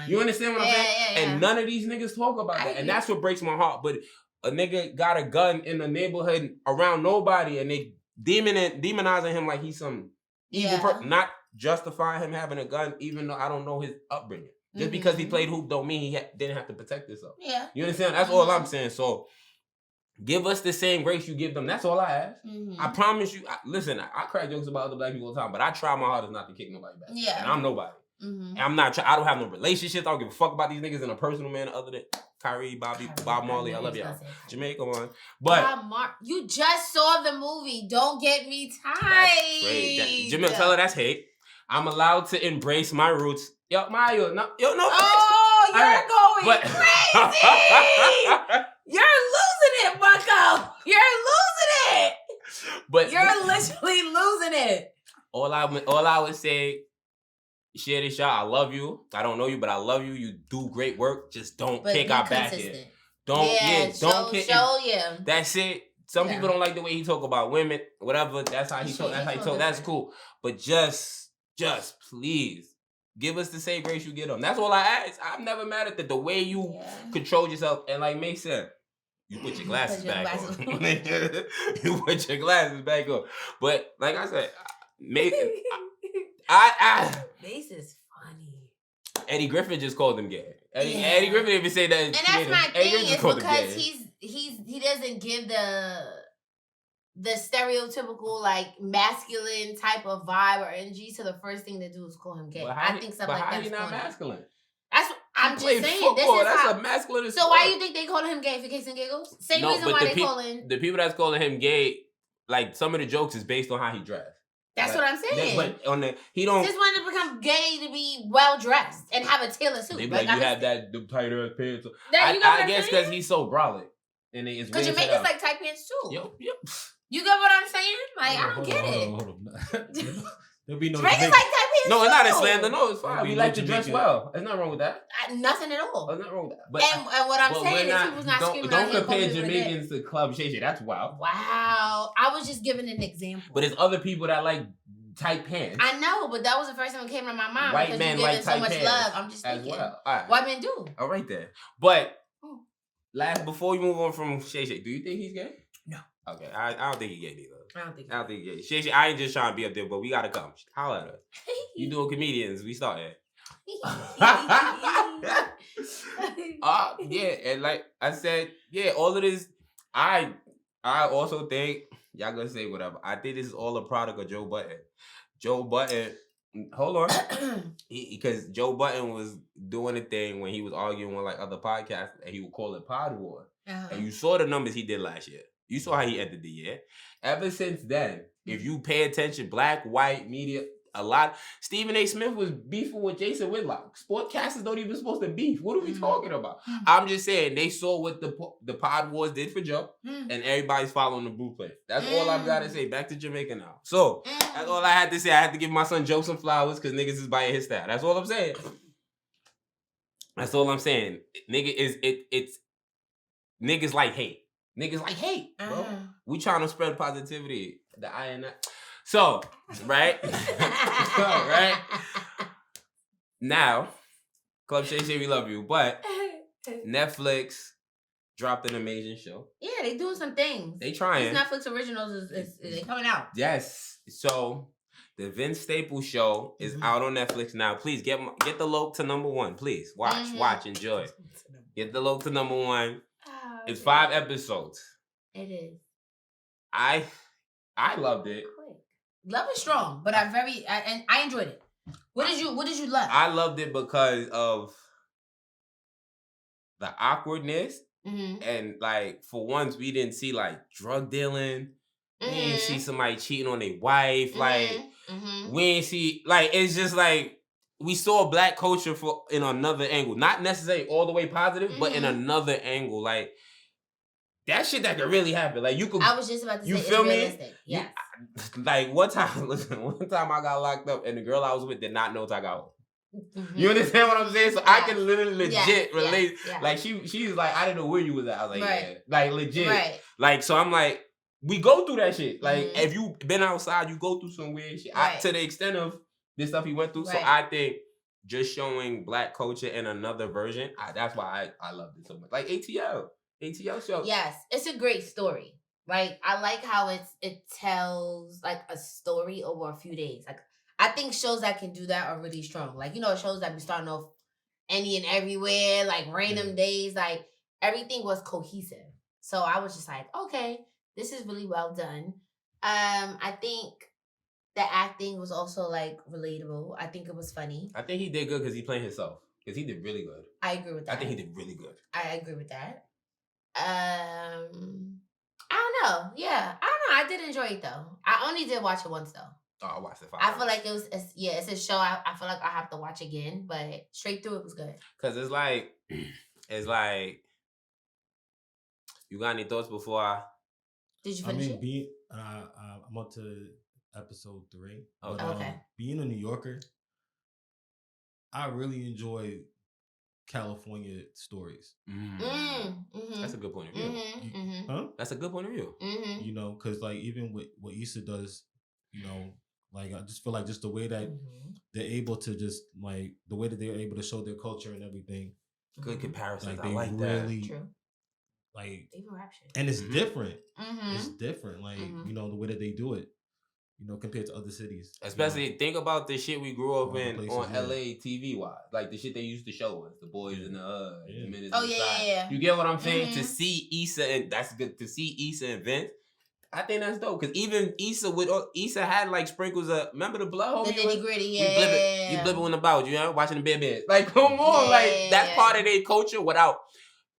[SPEAKER 1] You understand what I'm saying? And none of these niggas talk about that. And that's what breaks my heart. But... a nigga got a gun in the neighborhood around nobody, and they demonizing him like he's some evil person. Not justifying him having a gun, even though I don't know his upbringing. Just because he played hoop don't mean he didn't have to protect himself.
[SPEAKER 2] Yeah.
[SPEAKER 1] You understand? That's all I'm saying. So Give us the same grace you give them. That's all I ask. I promise you. Listen, I crack jokes about other black people all the time, but I try my hardest not to kick nobody back. Yeah. And I'm nobody. And I'm not. I don't have no relationships. I don't give a fuck about these niggas in a personal manner other than Kyrie, Bob Marley. I love y'all. Jamaica one. But
[SPEAKER 2] you just saw the movie. Don't get me tight.
[SPEAKER 1] Jamaica, tell her that's hate. I'm allowed to embrace my roots. Yo, Mario, no.
[SPEAKER 2] Oh, you're going crazy. You're losing it, Bucko. You're losing it.
[SPEAKER 1] But
[SPEAKER 2] you're literally losing it.
[SPEAKER 1] All I would say, share this, y'all. I love you. I don't know you, but I love you. You do great work. Just don't kick our back here. Don't kick. That's it. Some people don't like the way he talk about women. Whatever. That's how he talk. That's how he talk. That's cool. But just please. Give us the same grace you get them. That's all I ask. I'm never mad at the way you control yourself. And like May said, you put your glasses back on. You put your glasses back on. But like I said, Mace
[SPEAKER 2] is funny.
[SPEAKER 1] Eddie Griffin just called him gay. Eddie Griffin even say that.
[SPEAKER 2] And that's my thing is because he doesn't give the stereotypical like masculine type of vibe or energy. So the first thing they do is call him gay. I think something like that's not masculine. That's what I'm just saying.
[SPEAKER 1] Football. That's a masculine.
[SPEAKER 2] So why do you think they call him gay for kicks and giggles? Same reason why they call him.
[SPEAKER 1] The people that's calling him gay, like some of the jokes is based on how he dressed.
[SPEAKER 2] That's what I'm saying.
[SPEAKER 1] But he don't.
[SPEAKER 2] Just wanted to become gay to be well dressed and have a tailored suit.
[SPEAKER 1] Like you have the tighter pants. I guess because he's so brolic.
[SPEAKER 2] Because Jamaica's like tight pants too.
[SPEAKER 1] Yep.
[SPEAKER 2] You get what I'm saying? Like I don't get it.
[SPEAKER 3] Hold on. There'll be no
[SPEAKER 2] Jamaica's like tight pants.
[SPEAKER 1] No, it's not a slander. No, it's fine. We like to dress well. There's nothing wrong with that.
[SPEAKER 2] Nothing at all.
[SPEAKER 1] There's nothing wrong with that. But,
[SPEAKER 2] and what I'm saying is people's not screaming.
[SPEAKER 1] Don't compare Jamaicans to Club Shay Shay. That's wild.
[SPEAKER 2] Wow. I was just giving an example.
[SPEAKER 1] But there's other people that like tight pants.
[SPEAKER 2] I know, but that was the first thing that came to my mind.
[SPEAKER 1] White men like tight pants. So much love.
[SPEAKER 2] I'm just thinking.
[SPEAKER 1] Well. All right.
[SPEAKER 2] White men do.
[SPEAKER 1] All right there. But before we move on from Shay Shay, do you think he's gay?
[SPEAKER 2] No.
[SPEAKER 1] Okay, I don't think he's gay either.
[SPEAKER 2] I don't think
[SPEAKER 1] he's gay. Shay Shay, I ain't just trying to be up there, but we gotta come. Holla at us. You doing comedians? We started. Yeah, and like I said, all of this. I also think y'all gonna say whatever. I think this is all a product of Joe Budden. Joe Budden. Hold on, because Joe Budden was doing a thing when he was arguing with like other podcasts, and he would call it Pod War. And you saw the numbers he did last year. You saw how he ended the year. Ever since then, if you pay attention, black, white, media, a lot. Stephen A. Smith was beefing with Jason Whitlock. Sportcasters don't even supposed to beef. What are we talking about? I'm just saying they saw what the Pod Wars did for Joe, and everybody's following the blueprint. That's all I've got to say. Back to Jamaica now. So that's all I had to say. I had to give my son Joe some flowers because niggas is buying his style. That's all I'm saying. That's all I'm saying. It's niggas like hate. Niggas like hate, bro. We trying to spread positivity. The I and that. So, right? Right? Now, Club Shay Shay, we love you. But Netflix dropped an amazing show.
[SPEAKER 2] Yeah, they doing some things.
[SPEAKER 1] They trying.
[SPEAKER 2] These Netflix originals they coming out.
[SPEAKER 1] Yes. So, the Vince Staples show is out on Netflix now. Please get the loc to number 1. Please. Watch, enjoy. Get the loc to number 1. Oh, it's 5 episodes.
[SPEAKER 2] It is.
[SPEAKER 1] I loved it.
[SPEAKER 2] Love is strong, but I enjoyed it. What did you love?
[SPEAKER 1] I loved it because of the awkwardness, and like for once we didn't see like drug dealing. We didn't see somebody cheating on their wife. Like we didn't see like it's just like we saw black culture in another angle, not necessarily all the way positive, but in another angle, like. That shit that could really happen. Like you could.
[SPEAKER 2] I was just about to say,
[SPEAKER 1] feel
[SPEAKER 2] it's realistic. Yeah.
[SPEAKER 1] Like one time I got locked up and the girl I was with did not know till I got home. You understand what I'm saying? So I can literally legit relate. Yeah. Like she's like, I didn't know where you was at. I was like, yeah. Like legit. Right. Like so I'm like, we go through that shit. Like if you been outside, you go through some weird shit. To the extent of this stuff he went through. Right. So I think just showing black culture in another version, that's why I love it so much. Like ATL show.
[SPEAKER 2] Yes, it's a great story. Like I like how it tells like a story over a few days. Like I think shows that can do that are really strong. Like shows that be starting off any and everywhere, like random days. Like everything was cohesive. So I was just like, okay, this is really well done. I think the acting was also like relatable. I think it was funny.
[SPEAKER 1] I think he did good because he played himself. Because he did really good.
[SPEAKER 2] I agree with that.
[SPEAKER 1] I think he did really good.
[SPEAKER 2] I agree with that. I don't know. Yeah, I don't know. I did enjoy it though. I only did watch it once though.
[SPEAKER 1] Oh, I watched it 5
[SPEAKER 2] I
[SPEAKER 1] times.
[SPEAKER 2] feel like it's a show. I feel like I have to watch again, but straight through it was good.
[SPEAKER 1] Cause it's like, you got any thoughts before I?
[SPEAKER 2] Did you finish it?
[SPEAKER 3] I'm up to episode 3.
[SPEAKER 1] Okay.
[SPEAKER 2] Okay.
[SPEAKER 3] Being a New Yorker, I really enjoy California stories.
[SPEAKER 1] Mm-hmm. That's a good point of view.
[SPEAKER 3] Huh?
[SPEAKER 1] That's a good point of view.
[SPEAKER 2] Mm-hmm.
[SPEAKER 3] You know, because like even with what Issa does, you know, like I just feel like just the way that they're able to just like the way that they're able to show their culture and everything.
[SPEAKER 1] Good comparison.
[SPEAKER 3] Like
[SPEAKER 1] I like
[SPEAKER 3] really,
[SPEAKER 1] that.
[SPEAKER 2] True.
[SPEAKER 3] Like
[SPEAKER 2] even rap shit.
[SPEAKER 3] And it's different. It's different. Like you know the way that they do it. You know, compared to other cities.
[SPEAKER 1] Especially think about the shit we grew up in places, on LA TV wise. Like the shit they used to show us. The Boys in the Hood. The Minutes
[SPEAKER 2] yeah.
[SPEAKER 1] You get what I'm saying? To see Issa and that's good to see Issa and Vince. I think that's dope. Cause even Issa had like sprinkles of remember the blood homie?
[SPEAKER 2] The nitty gritty,
[SPEAKER 1] You blipping in the bout, you know, watching the Bear Bears. Like come on, like that's part of their culture without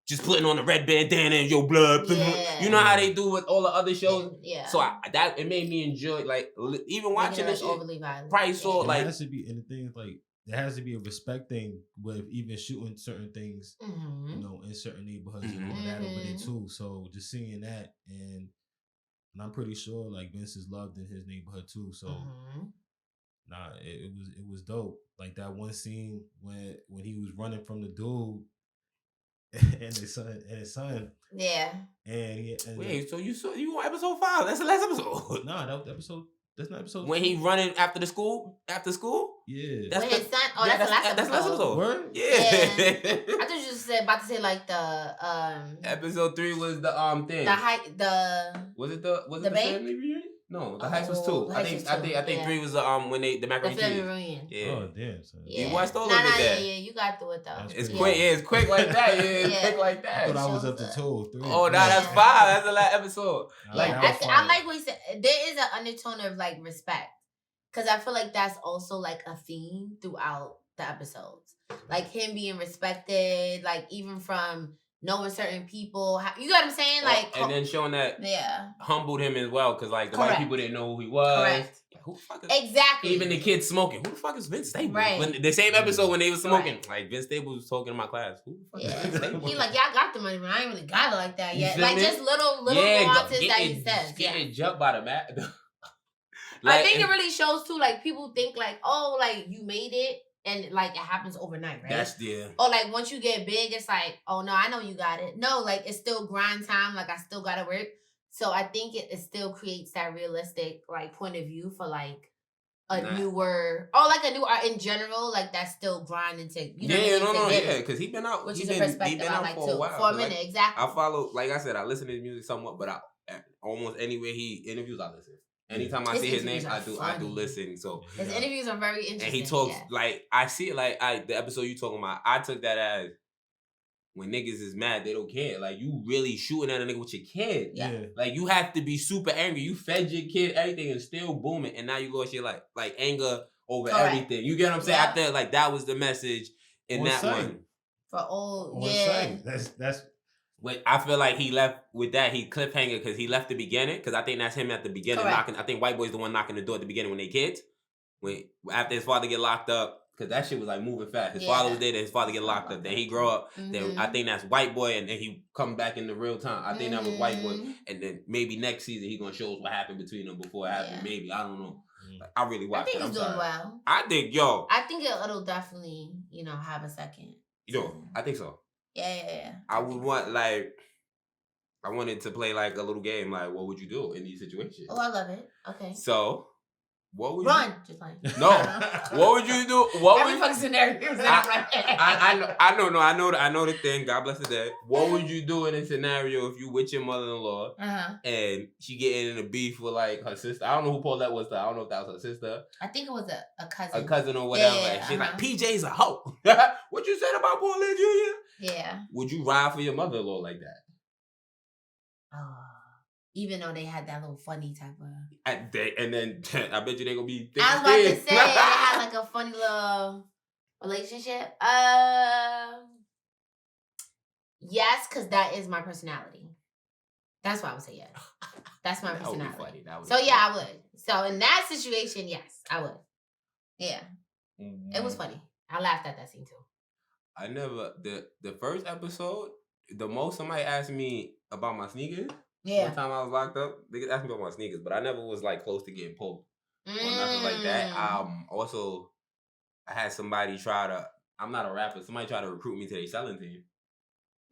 [SPEAKER 1] just putting on the red bandana and your blood. Yeah. You know how they do with all the other shows? Yeah. So it made me enjoy, like, even watching this shit.
[SPEAKER 2] Overly violent.
[SPEAKER 1] Probably saw, like...
[SPEAKER 3] It has to be, and the thing is, like, there has to be a respect thing with even shooting certain things, you know, in certain neighborhoods and all that over there, too. So, just seeing that, and I'm pretty sure, like, Vince is loved in his neighborhood, too. So, nah, it was dope. Like, that one scene when he was running from the dude, and his son.
[SPEAKER 2] Yeah.
[SPEAKER 1] Wait, so you on episode 5? That's the last episode.
[SPEAKER 3] Nah, that episode. That's not episode.
[SPEAKER 1] When 2. He running after school?
[SPEAKER 2] Yeah.
[SPEAKER 1] That's
[SPEAKER 2] his son. Oh, that's the last episode.
[SPEAKER 1] That's the last episode.
[SPEAKER 3] Word?
[SPEAKER 1] Yeah.
[SPEAKER 2] I thought you just about to say like the
[SPEAKER 1] Episode 3 was the thing.
[SPEAKER 2] Was
[SPEAKER 1] it the family reunion? No, the Heights was 2. I think 3 was when the macaroni
[SPEAKER 2] cheese. The family reunion.
[SPEAKER 1] Yeah.
[SPEAKER 3] Oh damn. Son.
[SPEAKER 1] Yeah. You watched all of it.
[SPEAKER 2] Yeah, you got through it though.
[SPEAKER 1] It's quick. Yeah, it's quick like that. Yeah, it's quick like that.
[SPEAKER 3] I thought I was up to 2 or 3.
[SPEAKER 1] Oh, that's 5. That's the last episode.
[SPEAKER 2] I like what he said. There is an undertone of like respect, because I feel like that's also like a theme throughout the episodes. Like him being respected, like even from knowing certain people, you know what I'm saying? Like,
[SPEAKER 1] and then showing that humbled him as well, because like the white people didn't know who he was.
[SPEAKER 2] Correct.
[SPEAKER 1] Who the fuck is
[SPEAKER 2] exactly?
[SPEAKER 1] Even the kids smoking. Who the fuck is Vince Staples?
[SPEAKER 2] Right.
[SPEAKER 1] When the same episode when they was smoking, like Vince Staples was talking in my class. Who the fuck is Vince Staples?
[SPEAKER 2] He like, y'all got the money, but I ain't really got it like that yet. Like just little nuances that he says.
[SPEAKER 1] Getting jumped by the mat.
[SPEAKER 2] Like, I think it really shows too. Like people think like, oh, like you made it. And like it happens overnight, right?
[SPEAKER 1] That's
[SPEAKER 2] Or like once you get big, it's like, oh no, I know you got it. No, like it's still grind time. Like I still gotta work. So I think it still creates that realistic like point of view for like a newer or like a new art in general. Like that's still grinding to
[SPEAKER 1] because he been out.
[SPEAKER 2] Which is a perspective I like too. For a minute, exactly.
[SPEAKER 1] I follow, like I said, I listen to his music somewhat, but almost anywhere he interviews, I listen. Anytime I see his name, I do listen. So
[SPEAKER 2] his interviews are very interesting.
[SPEAKER 1] And he talks like I see it like the episode you talking about. I took that as when niggas is mad, they don't care. Like you really shooting at a nigga with your kid.
[SPEAKER 2] Yeah.
[SPEAKER 1] Like you have to be super angry. You fed your kid everything and still booming, and now you lost your like anger over everything. You get what I'm saying? I feel like that was the message in that one.
[SPEAKER 2] For all
[SPEAKER 3] that's.
[SPEAKER 1] I feel like he left with that. He cliffhanger because he left the beginning. Because I think that's him at the beginning knocking. I think White Boy's the one knocking the door at the beginning when they kids. After his father get locked up, because that shit was like moving fast. His father was dead, and his father get locked up. Then he grow up. Then I think that's White Boy, and then he come back in the real time. I think that was White Boy, and then maybe next season he gonna show us what happened between them before it happened. Maybe I don't know. Like, I really watched.
[SPEAKER 2] I think he's doing well.
[SPEAKER 1] I think
[SPEAKER 2] I think it'll definitely have a second.
[SPEAKER 1] I think so.
[SPEAKER 2] Yeah.
[SPEAKER 1] I would want I wanted to play like a little game, like what would you do in these situations?
[SPEAKER 2] Oh, I love it. Okay.
[SPEAKER 1] So, what would
[SPEAKER 2] you
[SPEAKER 1] just like no? What would you do?
[SPEAKER 2] Every fucking scenario.
[SPEAKER 1] I know the thing. God bless the dead. What would you do in a scenario if you with your mother-in-law and she getting in a beef with like her sister? I don't know who Paulette was. I don't know if that was her sister.
[SPEAKER 2] I think it was a cousin.
[SPEAKER 1] A cousin or whatever. Yeah, she's like, PJ's a hoe. What you said about Paulette Jr.?
[SPEAKER 2] Yeah.
[SPEAKER 1] Would you ride for your mother-in-law like that?
[SPEAKER 2] Even though they had that little funny type of.
[SPEAKER 1] And then I bet you they gonna be.
[SPEAKER 2] I was about to say they had like a funny little relationship. Yes, because that is my personality. That's why I would say yes. That's my personality. So yeah, I would. So in that situation, yes, I would. Yeah, it was funny. I laughed at that scene too.
[SPEAKER 1] I never the first episode. The most somebody asked me about my sneakers. Yeah. One time I was locked up, they asked me about my sneakers, but I never was like close to getting poked or nothing like that. Also, I had somebody try to. I'm not a rapper. Somebody tried to recruit me to their selling team.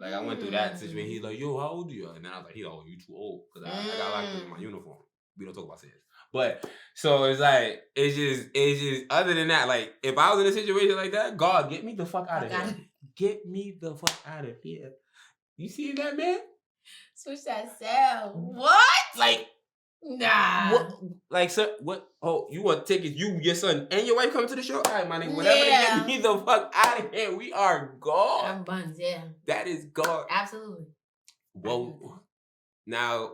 [SPEAKER 1] Like I went through that situation. He's like, "Yo, how old are you?" And then I was like, "Oh, you too old," because I got locked up in my uniform. We don't talk about this. But so it's like it's just. Other than that, like if I was in a situation like that, God, get me the fuck out of here. Get me the fuck out of here. You see that, man?
[SPEAKER 2] Switch that sound. What?
[SPEAKER 1] Like,
[SPEAKER 2] nah.
[SPEAKER 1] What? Like, sir, what? Oh, you want tickets? You, your son, and your wife come to the show? All right, my nigga. Whatever they get me the fuck out of here. We are gone.
[SPEAKER 2] I'm buns, yeah.
[SPEAKER 1] That is gone.
[SPEAKER 2] Absolutely.
[SPEAKER 1] Well, now,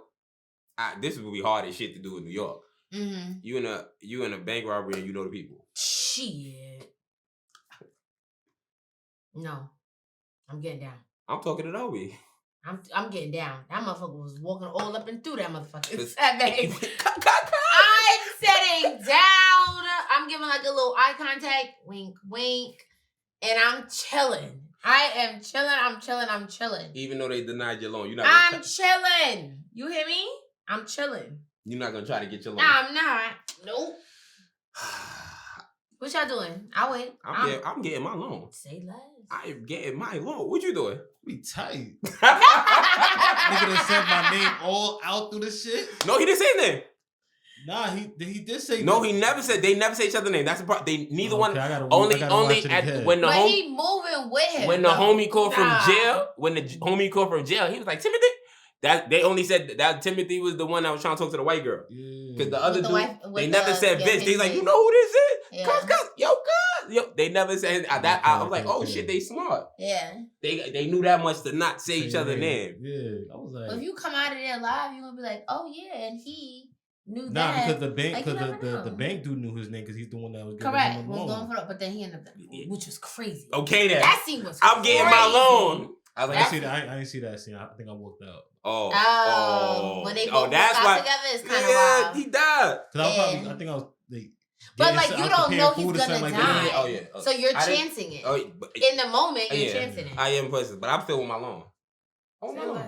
[SPEAKER 1] this would be hard as shit to do in New York. Mm-hmm. You in a bank robbery and you know the people.
[SPEAKER 2] Shit. No. I'm getting down.
[SPEAKER 1] I'm talking to Noe.
[SPEAKER 2] I'm getting down. That motherfucker was walking all up and through that motherfucker. I'm sitting down. I'm giving like a little eye contact. Wink, wink. And I'm chilling. I am chilling. I'm chilling.
[SPEAKER 1] Even though they denied your loan,
[SPEAKER 2] I'm chilling. You hear me? I'm chilling.
[SPEAKER 1] You're not gonna try to get your loan.
[SPEAKER 2] Nah, I'm not. Nope. What y'all doing? I wait.
[SPEAKER 1] I'm getting my loan.
[SPEAKER 2] Say less.
[SPEAKER 1] I am getting my loan. What you doing?
[SPEAKER 3] We tight. Nigga done said my name all out through the shit.
[SPEAKER 1] No, he didn't say his name.
[SPEAKER 3] Nah, he did say.
[SPEAKER 1] No, he never said. They never say each other's name. That's the problem. They neither one. Only at when the
[SPEAKER 2] homie. He moving with him.
[SPEAKER 1] When the homie called from jail. When the homie called from jail, he was like, Timothy. That they only said that Timothy was the one that was trying to talk to the white girl. Because the other dude, they never said bitch. They like, you know who this is? Yeah. Cuz, yo. They never said that. I was like, oh shit, they smart.
[SPEAKER 2] Yeah.
[SPEAKER 1] They knew that much to not say each other's name.
[SPEAKER 3] Yeah. I was like,
[SPEAKER 2] but if you come out of there live, you're gonna be like, oh yeah, and he knew that.
[SPEAKER 3] Nah, because the bank, the bank dude knew his name because he's the one that was giving
[SPEAKER 2] correct.
[SPEAKER 3] him a loan.
[SPEAKER 2] Was going for it, but then he ended up, which was crazy.
[SPEAKER 1] Okay, then
[SPEAKER 2] that scene was.
[SPEAKER 1] I'm getting my loan.
[SPEAKER 3] I didn't see that scene. I think I walked out.
[SPEAKER 2] When they both that's why together, it's kind of wild.
[SPEAKER 1] He died.
[SPEAKER 3] I think I was.
[SPEAKER 2] But like you don't know he's gonna
[SPEAKER 3] like
[SPEAKER 2] die.
[SPEAKER 1] Oh yeah.
[SPEAKER 2] So you're chancing it. In the moment, you're chancing it.
[SPEAKER 1] I am pussy, but I'm still with my loan.
[SPEAKER 2] Oh no.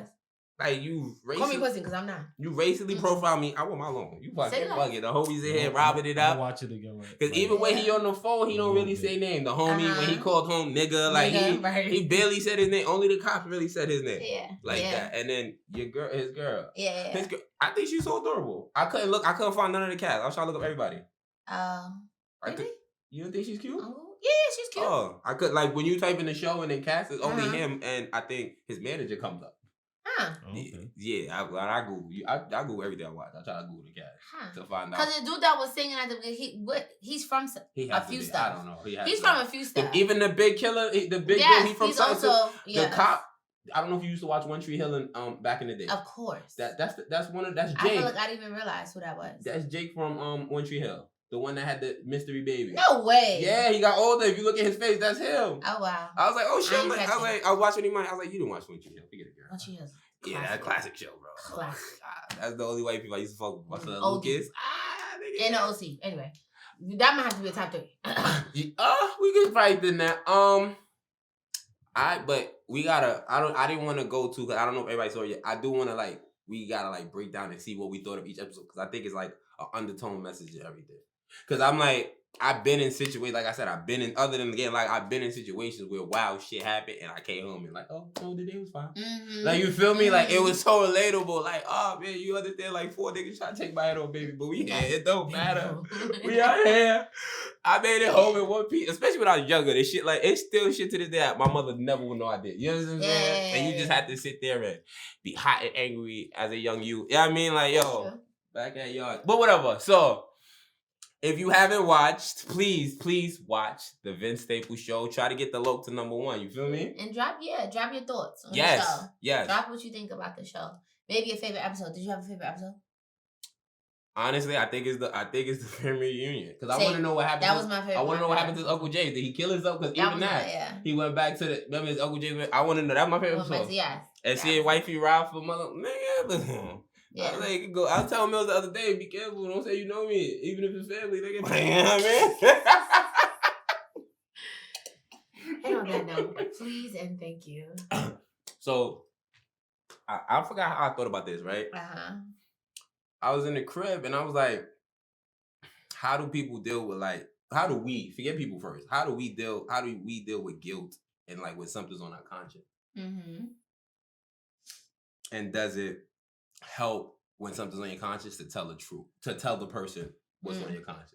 [SPEAKER 1] Like you
[SPEAKER 2] call me pussy because I'm not.
[SPEAKER 1] You racially profile me. I want my loan. You fucking bugging. The homies in here robbing it up.
[SPEAKER 3] I'll watch it again.
[SPEAKER 1] Because even when he on the phone, he don't really say name. The homie when he called home nigga, like he barely said his name. Only the cops really said his name. Yeah. Like that. And then his girl.
[SPEAKER 2] Yeah.
[SPEAKER 1] His girl. I think she's so adorable. I couldn't find none of the cats. I was trying to look up everybody.
[SPEAKER 2] Really?
[SPEAKER 1] You don't think she's cute?
[SPEAKER 2] Yeah, she's cute.
[SPEAKER 1] Oh, I could like when you type in the show and then cast, it's only him and I think his manager comes up.
[SPEAKER 2] Huh.
[SPEAKER 3] Okay.
[SPEAKER 1] Yeah, I Google. I Google everything I watch. I try to Google the cast to find out.
[SPEAKER 2] Because the dude that was singing at the he's from a few stuff.
[SPEAKER 1] I don't know.
[SPEAKER 2] He's from a few stuff.
[SPEAKER 1] Even the big killer, the big dude, he from Sunset. The cop. I don't know if you used to watch One Tree Hill and back in the day.
[SPEAKER 2] Of course.
[SPEAKER 1] That's Jake.
[SPEAKER 2] I feel like I didn't even realize who that was.
[SPEAKER 1] That's Jake from One Tree Hill. The one that had the mystery baby.
[SPEAKER 2] No way.
[SPEAKER 1] Yeah, he got older. If you look at his face, that's him.
[SPEAKER 2] Oh wow.
[SPEAKER 1] I was like, oh shit. I was watching him. I was like, you didn't watch One Tree Hill. Forget it, girl.
[SPEAKER 2] One Tree Hill.
[SPEAKER 1] Yeah, that's a classic show, bro.
[SPEAKER 2] Classic.
[SPEAKER 1] That's the only white people I used to fuck with. My son, little kids.
[SPEAKER 2] And the OC. Anyway, that might have to be a top 3.
[SPEAKER 1] We could fight in that. But we gotta. I didn't want to go to because I don't know if everybody saw it yet. I do want to we gotta break down and see what we thought of each episode because I think it's like an undertone message and everything. Because I'm like, I've been in situations, like I said, I've been in situations where wild shit happened and I came home and like, oh, no, the day was fine. Mm-hmm. Like, you feel me? Mm-hmm. Like, it was so relatable. Like, oh, man, you understand? Like, 4 niggas trying to take my head off, baby, but we here. It don't matter. We out here. I made it home in one piece, especially when I was younger. This shit, like, it's still shit to this day. My mother never would know I did. You know what I'm saying? And you just have to sit there and be hot and angry as a young youth. You know what I mean? Like, yo, back at y'all. But whatever. So, if you haven't watched, please watch the Vince Staples Show. Try to get the loc to number 1. You feel me?
[SPEAKER 2] And drop your thoughts on the show.
[SPEAKER 1] Yes.
[SPEAKER 2] Drop what you think about the show. Maybe a favorite episode. Did you have a favorite episode?
[SPEAKER 1] Honestly, I think it's the family reunion because I want to know what happened.
[SPEAKER 2] That was my favorite.
[SPEAKER 1] I want to know what happened to his Uncle Jay. Did he kill himself? Because even that, he went back to the. Remember his Uncle Jay? I want to know. That's my favorite episode.
[SPEAKER 2] Yes.
[SPEAKER 1] And seeing wifey ride for mother. Man, yeah. I was telling Mills the other day, be careful. Don't say you know me. Even if it's family, they get man.
[SPEAKER 2] And on that note, please and thank you.
[SPEAKER 1] So, I forgot how I thought about this, right? I was in the crib and I was like, how do people deal with how do we forget people first? How do we deal with guilt and like when something's on our conscience? Mm-hmm. And does it help when something's on your conscience to tell the truth, to tell the person what's on your conscience?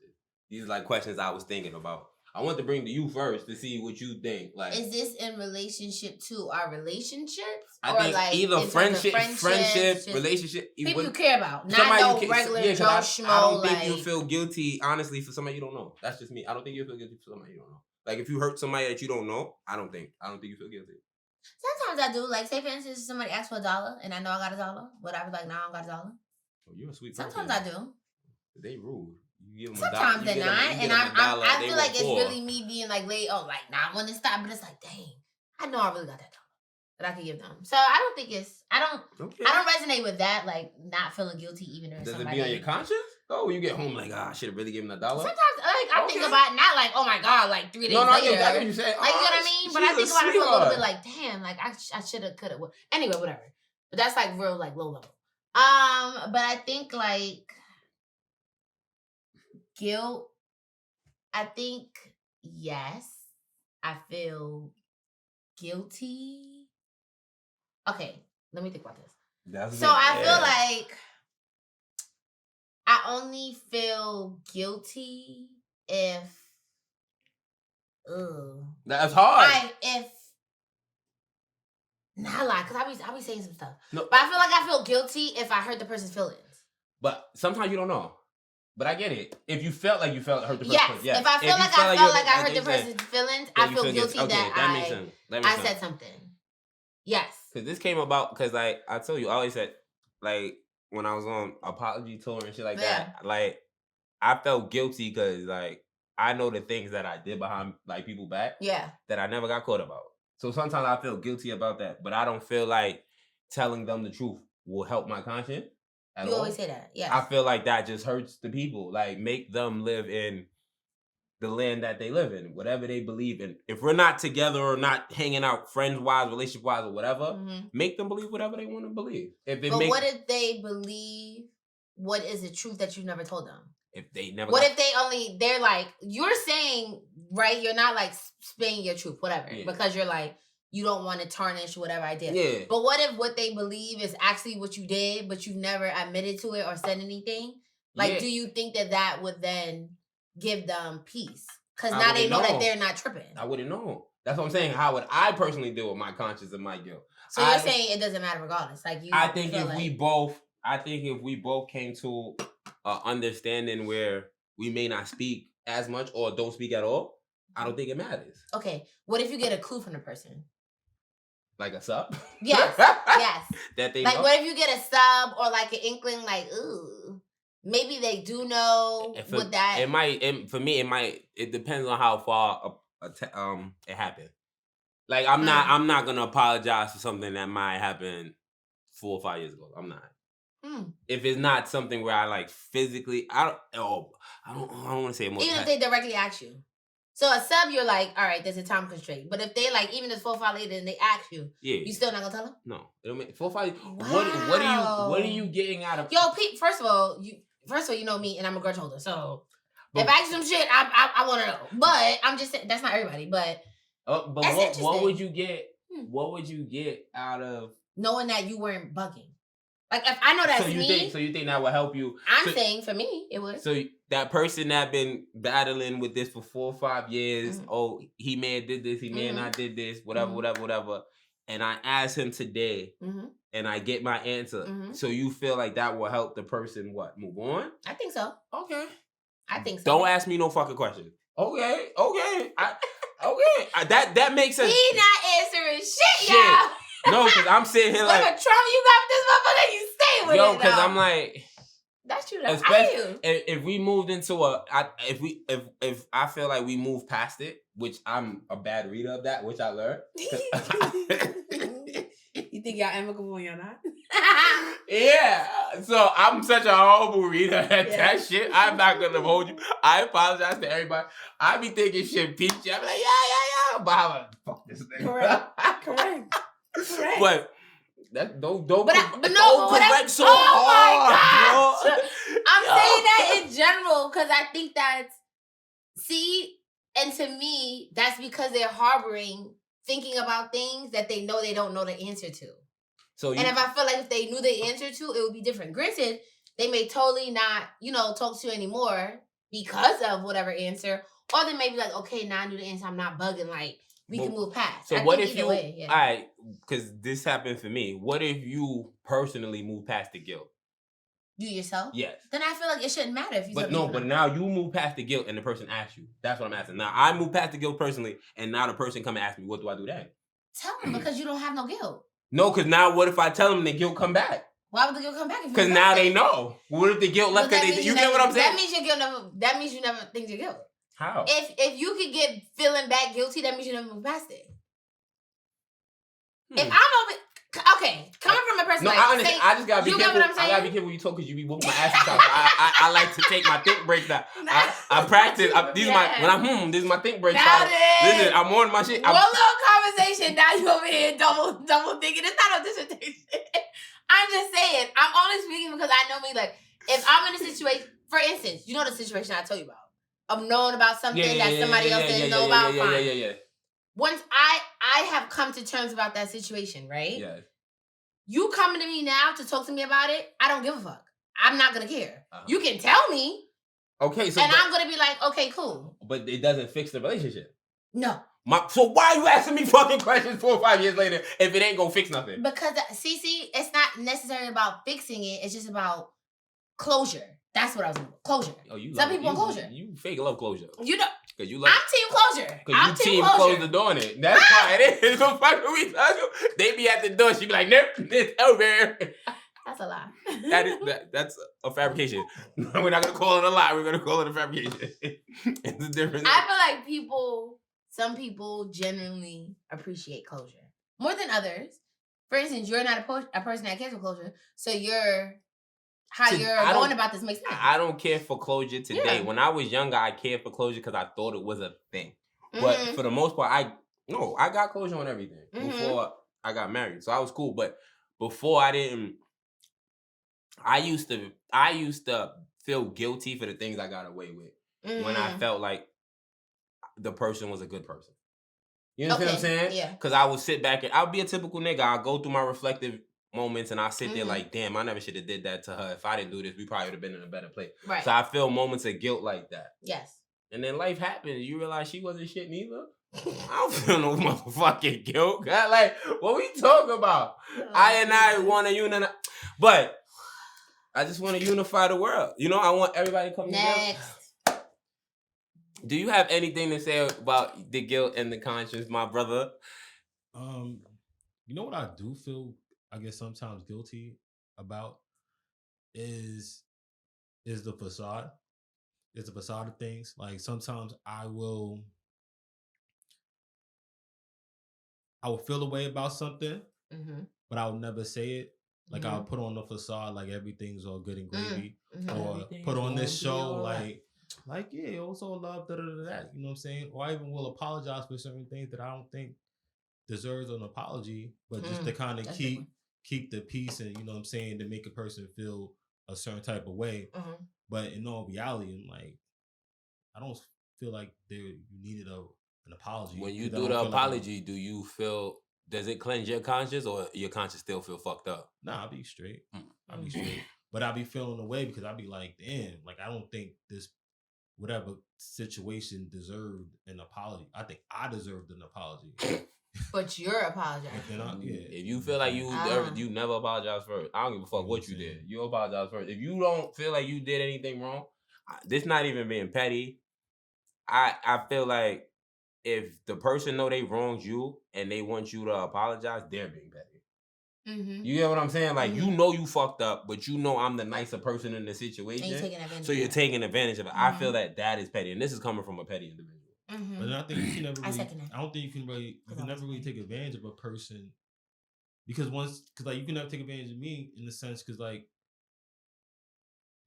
[SPEAKER 1] These are like questions I was thinking about. I want to bring to you first to see what you think. Like, is
[SPEAKER 2] this in relationship to our relationships?
[SPEAKER 1] I think like either friendships, relationship.
[SPEAKER 2] People you care about, not no regular Joe Schmo. I don't think
[SPEAKER 1] you'll feel guilty, honestly, for somebody you don't know. That's just me. I don't think you'll feel guilty for somebody you don't know. Like, if you hurt somebody that you don't know, I don't think you feel guilty.
[SPEAKER 2] Sometimes I do. Like, say for instance, somebody asks for $1 and I know I got $1, but I be like, nah, I don't got $1.
[SPEAKER 1] Oh, you're a sweet person.
[SPEAKER 2] Sometimes I do.
[SPEAKER 1] They rude.
[SPEAKER 2] Sometimes they're not, and I feel like it's really me being like, nah, I want to stop, but it's like, dang, I know I really got that $1 that I can give them. So I don't think I don't resonate with that, like not feeling guilty even if
[SPEAKER 1] does it be on your conscience? Oh, when you get home, like, I should have really given $1. Sometimes,
[SPEAKER 2] like, I think about it, not like, oh my God, like 3 days later.
[SPEAKER 1] I get what you say.
[SPEAKER 2] Like, you know what I mean? But I think about it for a little bit, like, damn, like I should have, could have. Anyway, whatever. But that's like real, like low level. But I think like. Guilt, I think, yes, I feel guilty. Okay, let me think about this. I feel like I only feel guilty if,
[SPEAKER 1] that's hard.
[SPEAKER 2] Not lie, because I be saying some stuff. No. But I feel like I feel guilty if I hurt the person's feelings.
[SPEAKER 1] But sometimes you don't know. But I get it. If you felt like you hurt the person's
[SPEAKER 2] feelings. Yes. If I felt like I hurt the person's feelings, I feel guilty that makes sense. I said something. Yes.
[SPEAKER 1] Because this came about because, like, I told you, I always said, like, when I was on apology tour and shit like that, like, I felt guilty because, like, I know the things that I did behind, like, people back that I never got caught about. So sometimes I feel guilty about that. But I don't feel like telling them the truth will help my conscience.
[SPEAKER 2] You always say that, yeah.
[SPEAKER 1] I feel like that just hurts the people. Like, make them live in the land that they live in, whatever they believe in. If we're not together or not hanging out friends-wise, relationship-wise, or whatever, make them believe whatever they want to believe.
[SPEAKER 2] What if they believe what is the truth that you never told them?
[SPEAKER 1] If they never...
[SPEAKER 2] they're like, you're saying, right, you're not like spitting your truth, whatever, because you're like, you don't want to tarnish whatever I did.
[SPEAKER 1] Yeah.
[SPEAKER 2] But what if what they believe is actually what you did, but you've never admitted to it or said anything? Like, do you think that would then give them peace? Because now they know that they're not tripping.
[SPEAKER 1] I wouldn't know. That's what I'm saying. How would I personally deal with my conscience and my guilt?
[SPEAKER 2] So you're saying it doesn't matter regardless. Like,
[SPEAKER 1] I think if we both came to an understanding where we may not speak as much or don't speak at all, I don't think it matters.
[SPEAKER 2] Okay. What if you get a clue from the person?
[SPEAKER 1] Like a sub?
[SPEAKER 2] Yes. Yes.
[SPEAKER 1] That they
[SPEAKER 2] like,
[SPEAKER 1] know?
[SPEAKER 2] What if you get a sub or like an inkling, like, ooh, maybe they do know what that...
[SPEAKER 1] It depends on how far it happened. Like, I'm not going to apologize for something that might happen 4 or 5 years ago. I'm not. If it's not something where I, like, physically... I don't want to say it more.
[SPEAKER 2] Even if they directly ask you. So a sub, you're like, all right, there's a time constraint. But if they like, even if it's 4 or 5 later and they ask you, you still not gonna tell them?
[SPEAKER 1] No, it'll make 4 or 5. Wow. What are you getting out of?
[SPEAKER 2] Yo, Pete. First of all, you know me, and I'm a grudge holder. So if I ask you some shit, I want to know. But I'm just saying that's not everybody. But
[SPEAKER 1] what would you get? What would you get out of
[SPEAKER 2] knowing that you weren't bugging? Like, if I know that's me.
[SPEAKER 1] So you think that will help you?
[SPEAKER 2] I'm saying for me, it would.
[SPEAKER 1] So that person that been battling with this for 4 or 5 years, he may have did this, he may have not did this, whatever. And I ask him today, and I get my answer. So you feel like that will help the person, move on?
[SPEAKER 2] I think so.
[SPEAKER 1] Okay.
[SPEAKER 2] I think so.
[SPEAKER 1] Don't ask me no fucking questions. Okay. That makes sense.
[SPEAKER 2] He not answering shit, y'all.
[SPEAKER 1] No, because I'm sitting here like,
[SPEAKER 2] Trump, you got this motherfucker, you stay with it.
[SPEAKER 1] Yo, because I'm like,
[SPEAKER 2] that's true. Especially
[SPEAKER 1] if we moved into if I feel like we moved past it, which I'm a bad reader of that, which I learned.
[SPEAKER 2] You think y'all amicable when y'all not?
[SPEAKER 1] Yeah. So I'm such a horrible reader at that shit. I'm not gonna hold you. I apologize to everybody. I be thinking shit peachy. I'm like, yeah. But I'm like, fuck this thing.
[SPEAKER 2] Correct.
[SPEAKER 1] But that don't
[SPEAKER 2] correct so
[SPEAKER 1] hard, bro.
[SPEAKER 2] I'm saying that in general because I think that's and to me, that's because they're harboring thinking about things that they know they don't know the answer to. And if I feel like if they knew the answer to, it would be different. Granted, they may totally not, talk to you anymore because of whatever answer. Or they may be like, okay, now I knew the answer. I'm not bugging. Like, we can move past.
[SPEAKER 1] So what if you, all right, because this happened for me. What if you personally move past the guilt?
[SPEAKER 2] You yourself?
[SPEAKER 1] Yes.
[SPEAKER 2] Then I feel like it shouldn't matter if you.
[SPEAKER 1] But now you move past the guilt and the person asks you. That's what I'm asking. Now I move past the guilt personally, and now the person come and ask me, what do I do then?
[SPEAKER 2] Tell them because you don't have no guilt.
[SPEAKER 1] No, because now what if I tell them the guilt come back?
[SPEAKER 2] Why would the guilt come back?
[SPEAKER 1] Because now they know. What if the guilt left? You get what I'm saying?
[SPEAKER 2] That means your guilt never. That means you never think your guilt.
[SPEAKER 1] How?
[SPEAKER 2] If you could get feeling back guilty, that means you never move past it. If I'm coming from a person,
[SPEAKER 1] I just gotta be careful.
[SPEAKER 2] I
[SPEAKER 1] gotta be careful when you talk because you be whooping my ass. I like to take my think breaks now. I practice. These are my think breaks. Listen, I'm on my shit.
[SPEAKER 2] One little conversation. Now you over here double thinking. It's not a dissertation. I'm just saying. I'm only speaking because I know me. Like if I'm in a situation, for instance, you know the situation I told you about. Of knowing about something that somebody else didn't know about.
[SPEAKER 1] Yeah.
[SPEAKER 2] Once I have come to terms about that situation, right?
[SPEAKER 1] Yeah.
[SPEAKER 2] You coming to me now to talk to me about it, I don't give a fuck. I'm not going to care. You can tell me.
[SPEAKER 1] Okay, so...
[SPEAKER 2] I'm going to be like, okay, cool.
[SPEAKER 1] But it doesn't fix the relationship.
[SPEAKER 2] No.
[SPEAKER 1] So why are you asking me fucking questions 4 or 5 years later if it ain't going to fix nothing?
[SPEAKER 2] Because, it's not necessarily about fixing it. It's just about closure. That's what I was doing. Closure.
[SPEAKER 1] Oh,
[SPEAKER 2] some people want closure.
[SPEAKER 1] You fake love closure.
[SPEAKER 2] You know.
[SPEAKER 1] Cause you love.
[SPEAKER 2] I'm team closure.
[SPEAKER 1] Cause you team close the door on it. That's why it is. So fuck we talking. They be at the door. She be like, nope, it's over.
[SPEAKER 2] That's a lie.
[SPEAKER 1] That's a fabrication. We're not gonna call it a lie. We're gonna call it a fabrication. It's a difference.
[SPEAKER 2] I feel like some people genuinely appreciate closure more than others. For instance, you're not a person that cares for closure, so you're going about this makes sense.
[SPEAKER 1] I don't care for closure today. Yeah. When I was younger, I cared for closure because I thought it was a thing. But for the most part, I got closure on everything before I got married. So I was cool. But before I didn't. I used to feel guilty for the things I got away with when I felt like the person was a good person. You know what I'm saying?
[SPEAKER 2] Yeah.
[SPEAKER 1] Because I would sit back and I'll be a typical nigga. I'll go through my reflective moments and I sit there like, damn, I never should have did that to her. If I didn't do this, we probably would have been in a better place.
[SPEAKER 2] Right.
[SPEAKER 1] So I feel moments of guilt like that.
[SPEAKER 2] Yes.
[SPEAKER 1] And then life happens. You realize she wasn't shit neither. I don't feel no motherfucking guilt. God, like, what we talking about? I want to unite. But I just want to unify the world. You know, I want everybody to come together. Do you have anything to say about the guilt and the conscience, my brother?
[SPEAKER 3] You know what I do feel, I guess, sometimes guilty about is the facade. It's the facade of things. Like sometimes I will feel a way about something, but I will never say it. Like I'll put on the facade like everything's all good and gravy, or put on this show like yeah, also love that. You know what I'm saying? Or I even will apologize for certain things that I don't think deserves an apology, but just to kind of keep the peace and, you know what I'm saying, to make a person feel a certain type of way. But in all reality, I'm like, I don't feel like you needed an apology.
[SPEAKER 1] When you do the apology, do you feel, does it cleanse your conscience or your conscience still feel fucked up?
[SPEAKER 3] Nah, I'll be straight. I'll be straight. But I'll be feeling away because I'll be like, damn, like I don't think this whatever situation deserved an apology. I think I deserved an apology.
[SPEAKER 2] But you're apologizing.
[SPEAKER 1] If you feel like you never apologize first, I don't give a fuck what you did. You apologize first. If you don't feel like you did anything wrong, this not even being petty. I feel like if the person know they wronged you and they want you to apologize, they're being petty.
[SPEAKER 2] Mm-hmm.
[SPEAKER 1] You get what I'm saying? Like, you know you fucked up, but you know I'm the nicer person in the situation.
[SPEAKER 2] And you're taking advantage
[SPEAKER 1] so you're taking advantage of it. I feel that is petty. And this is coming from a petty individual.
[SPEAKER 3] But then I think you can never really, I don't think you can never really take advantage of a person because like you can never take advantage of me in the sense because like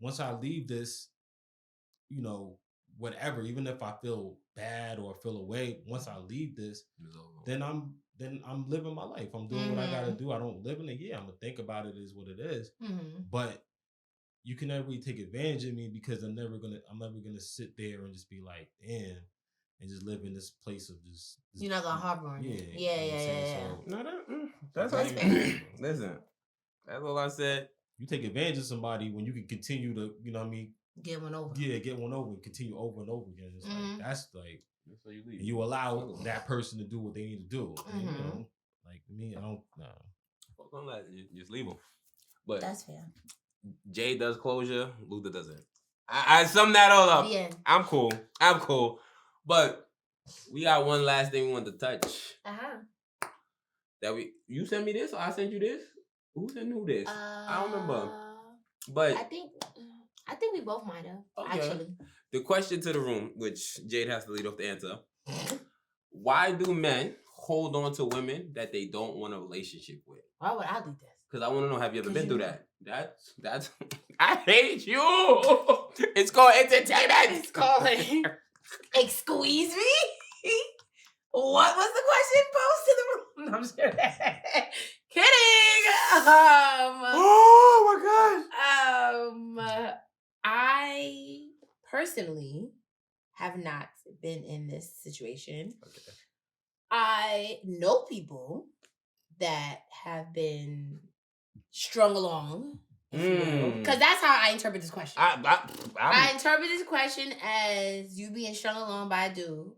[SPEAKER 3] once I leave this, you know, whatever, even if I feel bad or feel away, once I leave this, then I'm living my life. I'm doing what I gotta do. I don't live in it. Yeah, I'm gonna think about it is what it is. But you can never really take advantage of me because I'm never gonna sit there and just be like, damn, and just live in this place of just
[SPEAKER 2] you're not gonna harbor on it. Yeah.
[SPEAKER 1] So, no, that's all. Listen, that's all I said.
[SPEAKER 3] You take advantage of somebody when you can continue to, you know what I mean?
[SPEAKER 2] Get one over.
[SPEAKER 3] Yeah, get one over and continue over and over again. It's like that's like you allow that person to do what they need to do. And, you know, like me, I don't.
[SPEAKER 1] Don't let just leave them. But
[SPEAKER 2] that's fair.
[SPEAKER 1] Jade does closure. Luther doesn't. I sum that all up. Yeah. I'm cool. But we got one last thing we want to touch. You sent me this or I sent you this? Who sent who this? I don't remember. But
[SPEAKER 2] I think we both might have. Okay. Actually.
[SPEAKER 1] The question to the room, which Jade has to lead off the answer. Why do men hold on to women that they don't want a relationship with?
[SPEAKER 2] Why would I do this?
[SPEAKER 1] Because I want to know, have you ever been through that? That's I hate you. It's called entertainment.
[SPEAKER 2] It's called Squeeze me? What was the question posed to the room? No, I'm just kidding.
[SPEAKER 1] Oh my
[SPEAKER 2] gosh. I personally have not been in this situation. Okay. I know people that have been strung along. Because that's how I interpret this question. I interpret this question as you being strung along by a dude,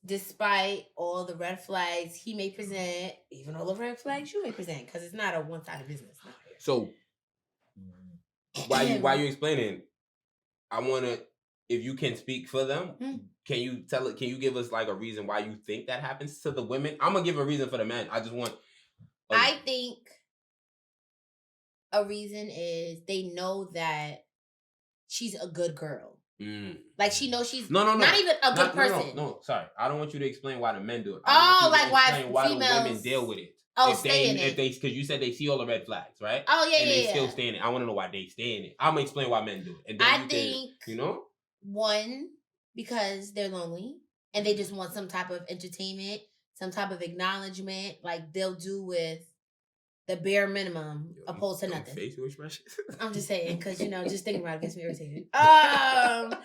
[SPEAKER 2] despite all the red flags he may present, even all the red flags you may present, because it's not a one-sided business.
[SPEAKER 1] So, while you explaining, I want to, if you can speak for them, can you give us like a reason why you think that happens to the women? I'm going to give a reason for the men. I just want...
[SPEAKER 2] I think a reason is they know that she's a good girl. Like she knows she's not even a good person.
[SPEAKER 1] No, sorry. I don't want you to explain why the men do it.
[SPEAKER 2] Like why
[SPEAKER 1] the women deal with it. Because you said they see all the red flags, right?
[SPEAKER 2] Oh yeah,
[SPEAKER 1] and they still stay in it. I want to know why they stay in it. I'm gonna explain why men do it. And then I think
[SPEAKER 2] one, because they're lonely and they just want some type of entertainment, some type of acknowledgement. Like they'll do with the bare minimum opposed to nothing.
[SPEAKER 1] Facial expression.
[SPEAKER 2] I'm just saying, because just thinking about it gets me irritated. What's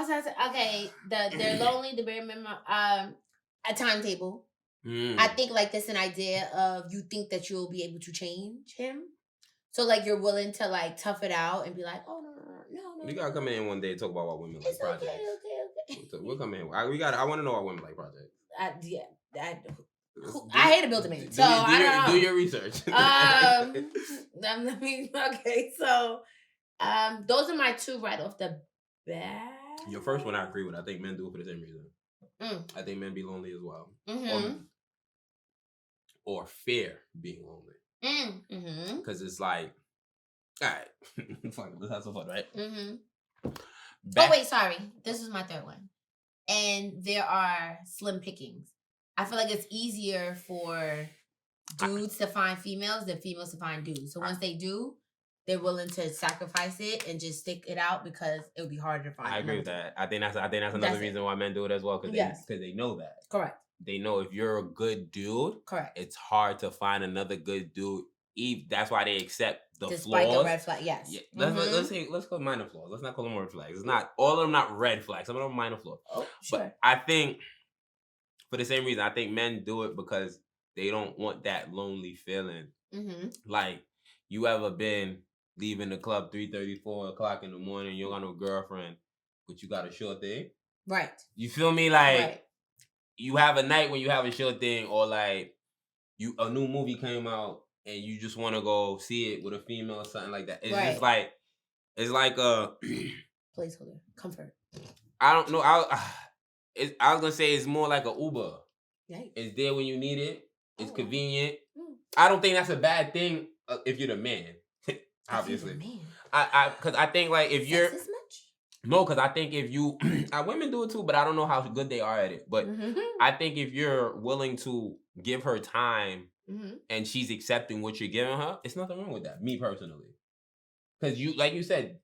[SPEAKER 2] that? Okay, they're lonely. The bare minimum. A timetable. I think like this an idea of you think that you'll be able to change him, so like you're willing to like tough it out and be like, oh no.
[SPEAKER 1] We gotta come in one day and talk about what women like projects. Okay. So we'll come in. I want to know why women like projects.
[SPEAKER 2] I hate a builder man, so I don't know.
[SPEAKER 1] Do your research.
[SPEAKER 2] Okay, so those are my two right off the bat.
[SPEAKER 1] Your first one I agree with. I think men do it for the same reason. I think men be lonely as well. Or fear being lonely. Because it's like, all right, fuck it, let's have some fun, right?
[SPEAKER 2] Oh wait, sorry. This is my third one. And there are slim pickings. I feel like it's easier for dudes to find females than females to find dudes. So once they do, they're willing to sacrifice it and just stick it out because it would be harder to find.
[SPEAKER 1] I agree with that. I think that's another reason why men do it as well, because they know that.
[SPEAKER 2] Correct.
[SPEAKER 1] They know if you're a good dude,
[SPEAKER 2] correct,
[SPEAKER 1] it's hard to find another good dude. That's why they accept the
[SPEAKER 2] despite
[SPEAKER 1] flaws.
[SPEAKER 2] The red flag, yes.
[SPEAKER 1] Yeah. Let's call them minor flaws. Let's not call them red flags. It's not all of them not red flags. Some of them are minor flaws.
[SPEAKER 2] Oh, sure.
[SPEAKER 1] But I think for the same reason, I think men do it because they don't want that lonely feeling. Like you ever been leaving the club 3:30, 4 o'clock in the morning, you don't got no girlfriend, but you got a short thing.
[SPEAKER 2] Right.
[SPEAKER 1] You feel me? Like you have a night when you have a short thing, or like a new movie came out and you just want to go see it with a female or something like that. It's just like it's like a
[SPEAKER 2] placeholder, comfort.
[SPEAKER 1] I don't know. I was gonna say it's more like an Uber.
[SPEAKER 2] Right.
[SPEAKER 1] It's there when you need it. It's convenient. I don't think that's a bad thing if you're the man. Obviously, because I think like if you're no, because I think if you women do it too, but I don't know how good they are at it. But I think if you're willing to give her time and she's accepting what you're giving her, it's nothing wrong with that. Me personally, because you like you said,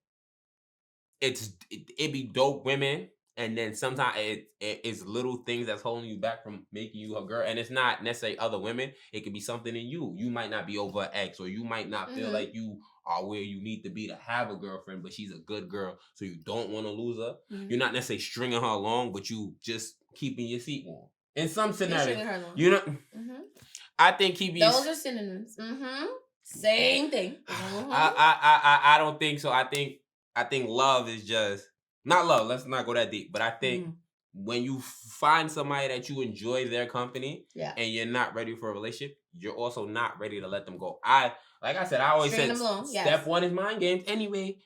[SPEAKER 1] it be dope women. And then sometimes it's little things that's holding you back from making you a girl. And it's not necessarily other women. It could be something in you. You might not be over X, or you might not feel like you are where you need to be to have a girlfriend, but she's a good girl, so you don't want to lose her. You're not necessarily stringing her along, but you just keeping your seat warm. In some scenarios, you know, I think keeping
[SPEAKER 2] those are synonyms. Same thing.
[SPEAKER 1] I don't think so. I think love is just. Not love, let's not go that deep. But I think when you find somebody that you enjoy their company and you're not ready for a relationship, you're also not ready to let them go. Like I said, I always said step one is mind games anyway.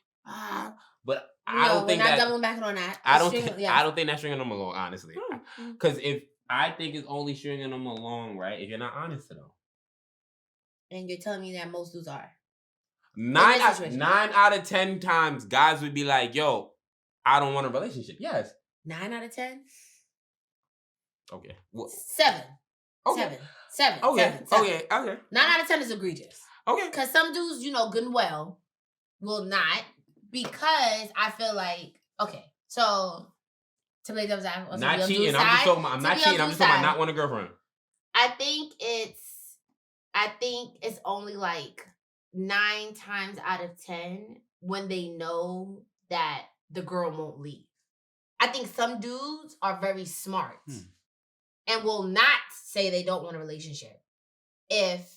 [SPEAKER 1] But I don't think that
[SPEAKER 2] doubling back on that.
[SPEAKER 1] I don't think that's stringing them along, honestly. Because if I think it's only stringing them along, right, if you're not honest to them.
[SPEAKER 2] And you're telling me that most dudes are.
[SPEAKER 1] 9 out of 10 times guys would be like, yo, I don't want a relationship. Yes.
[SPEAKER 2] 9 out of 10?
[SPEAKER 1] Okay.
[SPEAKER 2] 7.
[SPEAKER 1] Okay.
[SPEAKER 2] 7.
[SPEAKER 1] Okay.
[SPEAKER 2] 7.
[SPEAKER 1] Okay.
[SPEAKER 2] 9 out of 10 is egregious.
[SPEAKER 1] Okay.
[SPEAKER 2] Because some dudes, good and well, will not. Because I feel like, okay, so to play devil's advocate,
[SPEAKER 1] not cheating. I'm just talking about. I'm not cheating. I'm just talking about not wanting a girlfriend.
[SPEAKER 2] I think it's only like 9 times out of 10 when they know that the girl won't leave. I think some dudes are very smart and will not say they don't want a relationship if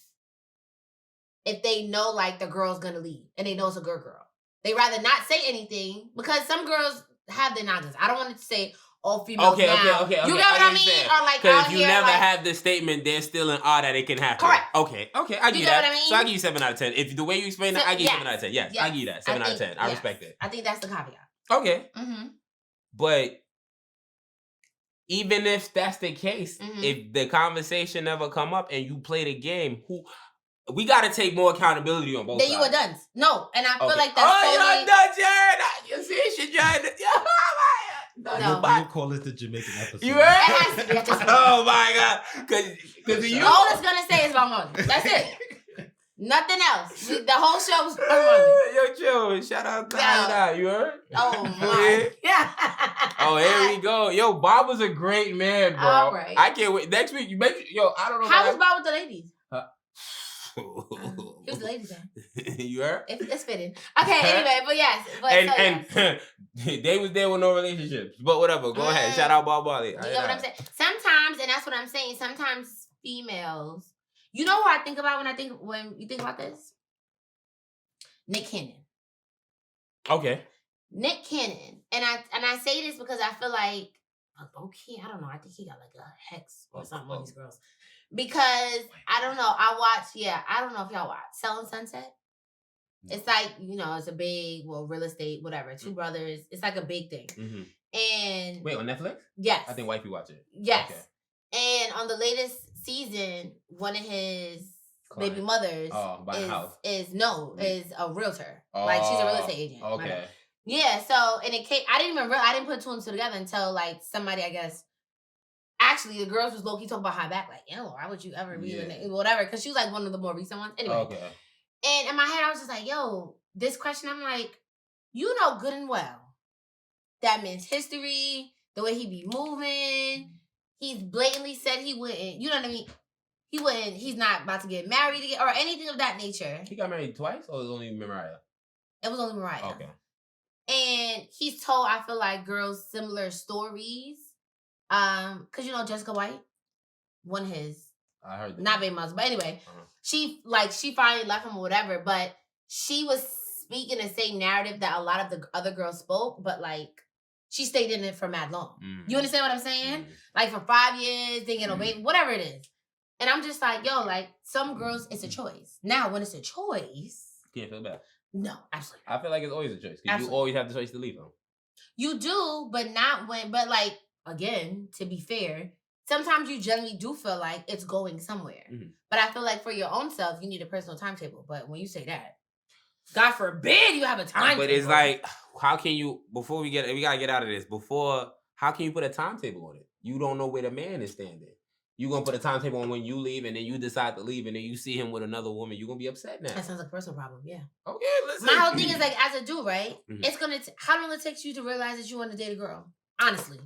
[SPEAKER 2] they know like the girl's gonna leave and they know it's a good girl. They rather not say anything because some girls have their noggins. I don't want to say all females
[SPEAKER 1] okay.
[SPEAKER 2] You get what I mean? Or like
[SPEAKER 1] because if you never have this statement, there's still an R that it can happen.
[SPEAKER 2] Correct.
[SPEAKER 1] Okay. I give you that.
[SPEAKER 2] What I mean?
[SPEAKER 1] So I give you 7 out of 10. If the way you explain that, I give you 7 out of 10. Yes, I give you that 7 out of 10. I respect it.
[SPEAKER 2] I think that's the caveat.
[SPEAKER 1] Okay. But even if that's the case, if the conversation never come up and you play the game, we got to take more accountability on both sides.
[SPEAKER 2] Then you were done. No, and I feel like that's
[SPEAKER 1] you're not done, Jared. You see, she tried to...
[SPEAKER 3] No. You call it the Jamaican episode.
[SPEAKER 1] You heard? Oh my God. Because you...
[SPEAKER 2] All it's going to say is about money. That's it. Nothing else. The whole show was about money.
[SPEAKER 1] Yo, chill. Shout out to you heard?
[SPEAKER 2] Oh, my. Yeah.
[SPEAKER 1] Oh, here we go. Yo, Bob was a great man, bro. All right. I can't wait. Next week, you make... Yo, I don't know...
[SPEAKER 2] How was Bob with the ladies? He was the ladies then.
[SPEAKER 1] You heard?
[SPEAKER 2] It's fitting. Okay, anyway, but yes. But
[SPEAKER 1] they was there with no relationships. But whatever. Go ahead. Shout out Bob Marley.
[SPEAKER 2] You know what I'm saying? Sometimes, and that's what I'm saying, sometimes females... You know what I think about when you think about this? Nick Cannon.
[SPEAKER 1] Okay.
[SPEAKER 2] Nick Cannon. And I say this because I feel like I don't know, I think he got like a hex or something on these girls. Because I don't know, I don't know if y'all watch Selling Sunset. No. It's like, it's a big, real estate, whatever. 2 brothers. It's like a big thing. And
[SPEAKER 1] wait, on Netflix?
[SPEAKER 2] Yes.
[SPEAKER 1] I think wifey watch it.
[SPEAKER 2] Yes.
[SPEAKER 1] Okay.
[SPEAKER 2] And on the latest season, one of his baby mothers is a realtor. Like she's a real estate agent.
[SPEAKER 1] Okay.
[SPEAKER 2] Yeah, so and it came, I didn't put 2 and 2 together until like somebody, I guess, actually the girls was low-key talking behind back, like, why would you ever be whatever, because she was like one of the more recent ones. Anyway. Okay. And in my head I was just like, yo, this question, I'm like, good and well that man's history, the way he be moving. He's blatantly said he wouldn't, you know what I mean? He wouldn't, he's not about to get married again or anything of that nature.
[SPEAKER 1] He got married twice or it was only Mariah?
[SPEAKER 2] It was only Mariah.
[SPEAKER 1] Okay.
[SPEAKER 2] And he's told, I feel like, girls similar stories. Because, Jessica White, one of his,
[SPEAKER 1] I heard that.
[SPEAKER 2] Not baby mothers, but anyway, she finally left him or whatever, but she was speaking the same narrative that a lot of the other girls spoke, but like, she stayed in it for mad long. You understand what I'm saying? Like for 5 years, didn't get no baby, whatever it is. And I'm just like, yo, like some girls, it's a choice. Now, when it's a choice,
[SPEAKER 1] you can't feel bad.
[SPEAKER 2] No, absolutely.
[SPEAKER 1] I feel like it's always a choice because you always have the choice to leave them.
[SPEAKER 2] You do, but not when. But like again, to be fair, sometimes you generally do feel like it's going somewhere. Mm-hmm. But I feel like for your own self, you need a personal timetable. But when you say that, God forbid you have a timetable.
[SPEAKER 1] But it's like, how can you, before we gotta get out of this, how can you put a timetable on it? You don't know where the man is standing. You're going to put a timetable on when you leave, and then you decide to leave, and then you see him with another woman. You're going to be upset now.
[SPEAKER 2] That sounds like a personal problem, yeah.
[SPEAKER 1] Okay, listen.
[SPEAKER 2] My whole thing is like, as a dude, right? Mm-hmm. It's going to, how long it takes you to realize that you want to date a girl? Honestly.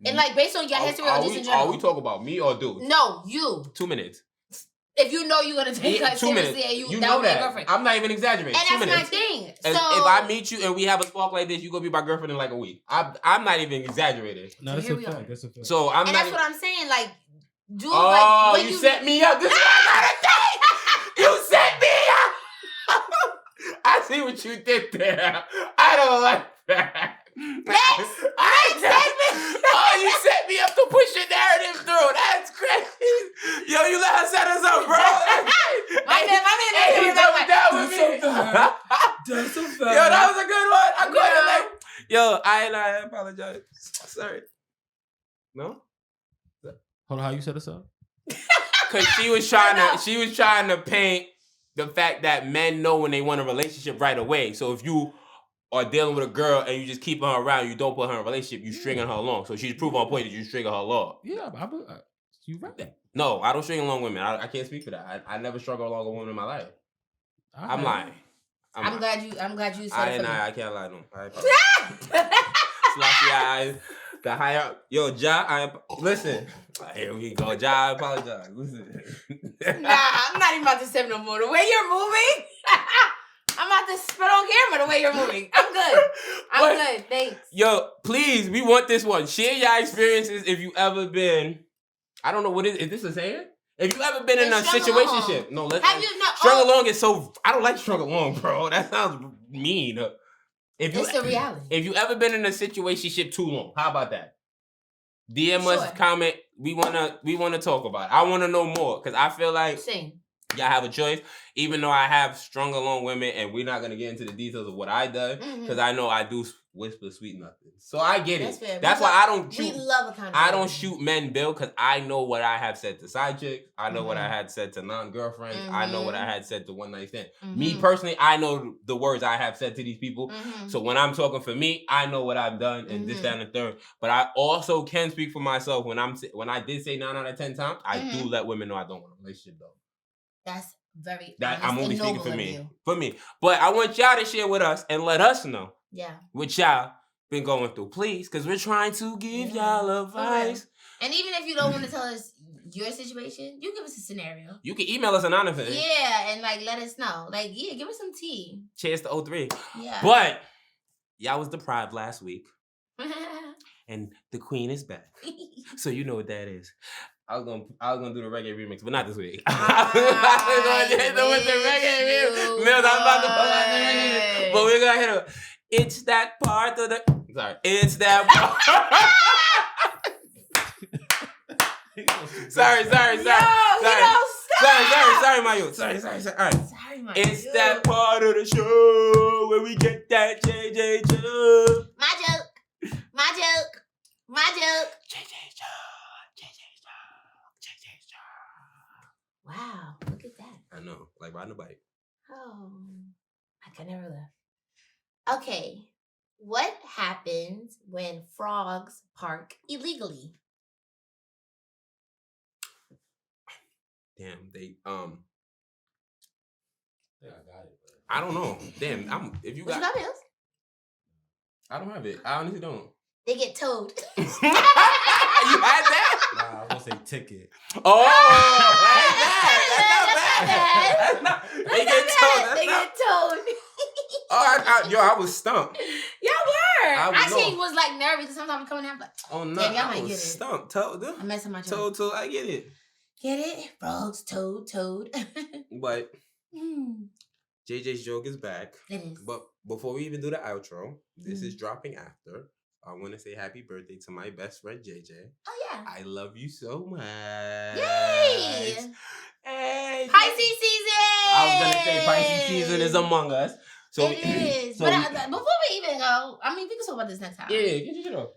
[SPEAKER 2] And like, based on your history or just in general.
[SPEAKER 1] Are we talking about me or dude?
[SPEAKER 2] No, you.
[SPEAKER 1] 2 minutes.
[SPEAKER 2] If you know you're going to take her seriously and you know that. Girlfriend.
[SPEAKER 1] I'm not even exaggerating.
[SPEAKER 2] And 2 minutes. My thing. So,
[SPEAKER 1] if I meet you and we have a spark like this, you're going to be my girlfriend in like a week. I'm not even exaggerating.
[SPEAKER 3] No, that's a fact. That's a fact.
[SPEAKER 1] So I'm
[SPEAKER 2] and
[SPEAKER 1] not
[SPEAKER 2] that's what I'm saying. Like, dude,
[SPEAKER 1] oh, like, you set me up. This is what I gotta do. You set me up. I see what you did there. I don't like that. You set me up to push your narrative through. That's crazy. Yo, you let her set us up, bro.
[SPEAKER 2] My man.
[SPEAKER 1] Hey, he's over down with me.
[SPEAKER 3] That's a fact.
[SPEAKER 1] Yo, that was a good one. I'm going to yo, I apologize. Sorry. No?
[SPEAKER 3] Hold on, how you set us up?
[SPEAKER 1] Because she was trying to paint the fact that men know when they want a relationship right away. So if you are dealing with a girl and you just keep her around, you don't put her in a relationship, you stringing her along. So she's proving on point that you stringing her along.
[SPEAKER 3] Yeah, you read that.
[SPEAKER 1] No, I don't string along women. I can't speak for that. I never struggled along a woman in my life. I'm lying.
[SPEAKER 2] I'm glad you said it.
[SPEAKER 1] I can't lie to him. The higher, yo, Ja, listen. Here we go, Ja. I apologize. Listen.
[SPEAKER 2] Nah, I'm not even about to say no more. The way you're moving, I'm about to spit on camera. The way you're moving, I'm good. I'm good. Thanks.
[SPEAKER 1] Yo, please, we want this one. Share your experiences if you ever been. I don't know what is this a saying? If you ever been in a situationship, no, let's.
[SPEAKER 2] Have you not?
[SPEAKER 1] Strung along is so. I don't like strung along, bro. That sounds mean.
[SPEAKER 2] It's the reality.
[SPEAKER 1] If you ever been in a situationship too long, how about that? DM us, comment. We wanna talk about it. I wanna know more because I feel like y'all have a choice. Even though I have strung along women, and we're not gonna get into the details of what I done because I know I do whisper sweet nothing. So I get it.
[SPEAKER 2] Fair.
[SPEAKER 1] That's why I don't shoot.
[SPEAKER 2] We love accountability.
[SPEAKER 1] I don't shoot men bill because I know what I have said to side chicks. I know what I had said to non-girlfriends. I know what I had said to one night stand. Me personally, I know the words I have said to these people. So when I'm talking for me, I know what I've done and this, that, and the third. But I also can speak for myself when I did say 9 out of 10 times, I do let women know I don't want a relationship though.
[SPEAKER 2] That's very
[SPEAKER 1] I'm only speaking for me. For me. But I want y'all to share with us and let us know.
[SPEAKER 2] Yeah.
[SPEAKER 1] What y'all been going through, please, because we're trying to give y'all advice.
[SPEAKER 2] And even if you don't want to tell us your situation, you give us a scenario.
[SPEAKER 1] You can email us anonymously.
[SPEAKER 2] Yeah, and like let us know. Like, yeah, give us some tea.
[SPEAKER 1] Cheers to 03.
[SPEAKER 2] Yeah.
[SPEAKER 1] But y'all was deprived last week. And the queen is back. So you know what that is. I was gonna do the reggae remix, but not this week. I'm about to but we're gonna hit it. It's that part of the. Sorry, it's that part. Sorry, my youth. Sorry. All right.
[SPEAKER 2] Sorry, my
[SPEAKER 1] it's
[SPEAKER 2] youth.
[SPEAKER 1] that part of the show where we get that JJ joke.
[SPEAKER 2] My joke.
[SPEAKER 1] JJ joke.
[SPEAKER 2] Wow, look at that.
[SPEAKER 1] I know, like riding a bike.
[SPEAKER 2] Oh, I can never laugh. Okay, what happens when frogs park illegally?
[SPEAKER 1] Damn, they
[SPEAKER 3] I got it.
[SPEAKER 1] I don't know. Damn, if you got
[SPEAKER 2] Bills?
[SPEAKER 1] I don't have it. I honestly don't.
[SPEAKER 2] They get towed.
[SPEAKER 1] You had that?
[SPEAKER 3] Nah, I was gonna say ticket.
[SPEAKER 1] Oh, that's not bad. They get towed. I was stumped.
[SPEAKER 2] Y'all were. I
[SPEAKER 1] actually
[SPEAKER 2] was like nervous because sometimes I'm coming out like,
[SPEAKER 1] oh no,
[SPEAKER 2] damn, y'all might
[SPEAKER 1] I was
[SPEAKER 2] get it.
[SPEAKER 1] Stumped. Toad.
[SPEAKER 2] I'm messing my joke.
[SPEAKER 1] Toad. I get it.
[SPEAKER 2] Get it? Frogs, toad.
[SPEAKER 1] But JJ's joke is back.
[SPEAKER 2] It is.
[SPEAKER 1] But before we even do the outro, this is dropping after. I want to say happy birthday to my best friend JJ.
[SPEAKER 2] Oh yeah.
[SPEAKER 1] I love you so much.
[SPEAKER 2] Yay!
[SPEAKER 1] Hey,
[SPEAKER 2] Pisces season.
[SPEAKER 1] I was gonna say Pisces season is among us. So
[SPEAKER 2] it is. But before we even go, I mean, we can talk about this next time.
[SPEAKER 1] Yeah, get your shit off.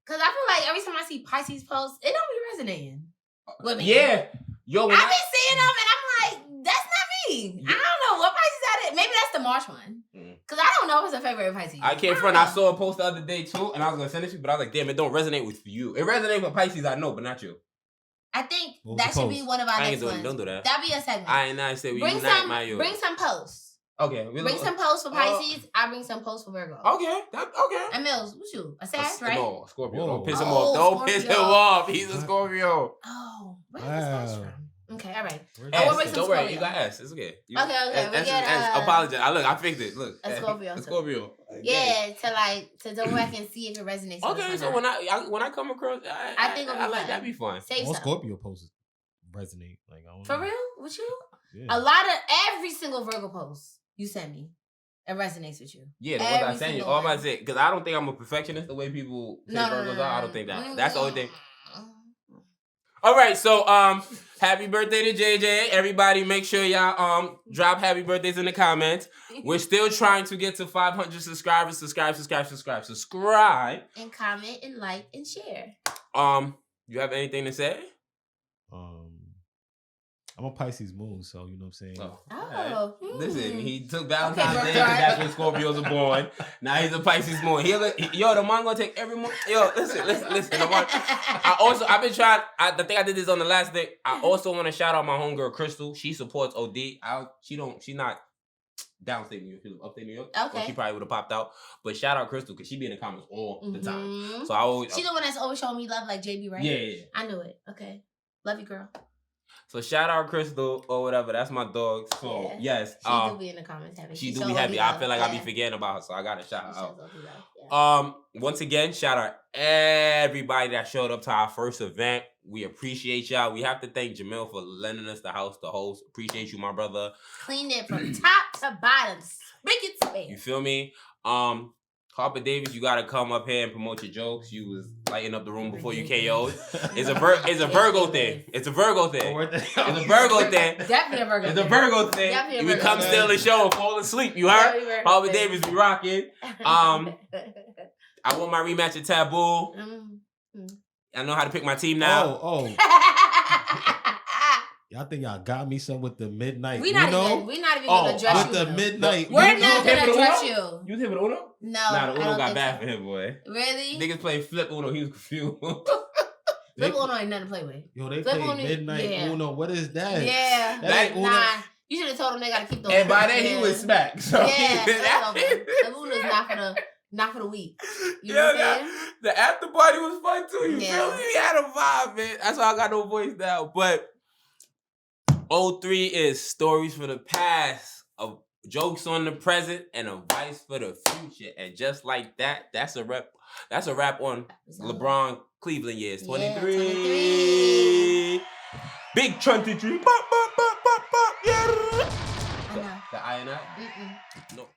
[SPEAKER 2] Cause I feel like every time I see Pisces posts, it don't be resonating with me.
[SPEAKER 1] Yeah. Yo,
[SPEAKER 2] I've been seeing them and I'm like, that's not me. I don't know what Pisces that is. Maybe that's the March one. Because I don't know if it's a favorite Pisces.
[SPEAKER 1] I can't front. I saw a post the other day too, and I was going to send it to you, but I was like, damn, it don't resonate with you. It resonates with Pisces, I know, but not you.
[SPEAKER 2] I think that should be one of our next ones.
[SPEAKER 1] Don't do that.
[SPEAKER 2] That'd be a segment.
[SPEAKER 1] I ain't not say we
[SPEAKER 2] bring some posts.
[SPEAKER 1] Okay.
[SPEAKER 2] Bring some posts for Pisces. I bring some posts for Virgo.
[SPEAKER 1] Okay. Okay.
[SPEAKER 2] And Mills, what's you? A Sag, right?
[SPEAKER 1] No, Scorpio.
[SPEAKER 3] Whoa.
[SPEAKER 1] Don't piss him off. Don't piss him off. He's a Scorpio.
[SPEAKER 2] Oh, where is this from? Okay, all right.
[SPEAKER 1] Don't worry, you got S. It's okay.
[SPEAKER 2] Okay. We get
[SPEAKER 1] apologize. I fixed it. Look,
[SPEAKER 2] a Scorpio.
[SPEAKER 1] A Scorpio.
[SPEAKER 2] Yeah, to go back and see if it resonates.
[SPEAKER 1] Okay, so when I come across, I think I like that'd be fun.
[SPEAKER 3] All Scorpio posts resonate. Like I don't
[SPEAKER 2] For
[SPEAKER 3] know.
[SPEAKER 2] real? With you?
[SPEAKER 3] Yeah.
[SPEAKER 2] A lot of every single Virgo post you send me, it resonates with you.
[SPEAKER 1] Yeah, the ones I send you. All I'm about to say, because I don't think I'm a perfectionist the way people say Virgos are. I don't think that. That's the only thing. All right, so happy birthday to JJ. Everybody make sure y'all drop happy birthdays in the comments. We're still trying to get to 500 subscribers. Subscribe.
[SPEAKER 2] And comment and like and share.
[SPEAKER 1] You have anything to say?
[SPEAKER 3] I'm a Pisces moon, so you know what I'm saying.
[SPEAKER 2] Oh.
[SPEAKER 1] Right. Listen, he took Valentine's Day because that's when Scorpios are born. Now he's a Pisces moon. Yo, the man gonna take every month. Yo, listen. I've been trying. I think I did this on the last day. I also want to shout out my homegirl Crystal. She supports OD. She's not downstate New York. She's upstate New York.
[SPEAKER 2] Okay.
[SPEAKER 1] So she probably would have popped out. But shout out Crystal because she be in the comments all the time. So I always.
[SPEAKER 2] She's the one that's always showing me love, like JB, right?
[SPEAKER 1] Yeah.
[SPEAKER 2] I knew it. Okay. Love you, girl.
[SPEAKER 1] So shout out Crystal or whatever. That's my dog. So yes,
[SPEAKER 2] she do be in the comments happy.
[SPEAKER 1] She do be happy. I feel like I be forgetting about her, so I gotta shout her out. Once again, shout out everybody that showed up to our first event. We appreciate y'all. We have to thank Jamil for lending us the house to host. Appreciate you, my brother.
[SPEAKER 2] Cleaned it from top to bottom. Spick it space.
[SPEAKER 1] You feel me? Harper Davis, you gotta come up here and promote your jokes. You was lighting up the room before you KO'd. It's a Virgo thing. It's a Virgo thing. It's a Virgo thing.
[SPEAKER 2] Definitely a Virgo thing.
[SPEAKER 1] It's a Virgo thing. You would come steal the show and fall asleep. You heard? Harper Davis be rocking. I want my rematch at Taboo. I know how to pick my team now.
[SPEAKER 3] Y'all think y'all got me some with the midnight?
[SPEAKER 2] We're not even gonna address you.
[SPEAKER 3] With the midnight.
[SPEAKER 2] We're not gonna address you.
[SPEAKER 1] You was here with Uno?
[SPEAKER 2] No.
[SPEAKER 1] Nah, the Uno got bad for him, boy.
[SPEAKER 2] Really?
[SPEAKER 1] Niggas play Flip Uno. He was confused.
[SPEAKER 2] Flip Uno ain't nothing to play with.
[SPEAKER 3] Yo, they play midnight Uno. What is that?
[SPEAKER 2] Yeah.
[SPEAKER 3] That Uno.
[SPEAKER 2] Nah. You should have told them they gotta keep those.
[SPEAKER 1] And by then he was smacked. So
[SPEAKER 2] yeah. The Uno's not for the week. You know what I'm saying?
[SPEAKER 1] The after party was fun too. You feel me? We had a vibe, man. That's why I got no voice now. But 03 is stories for the past, of jokes on the present, and advice for the future. And just like that, that's a wrap on LeBron Cleveland years. 23. 23. Big 23. Pop, pop, pop, pop, pop. Yeah. The I and I? No.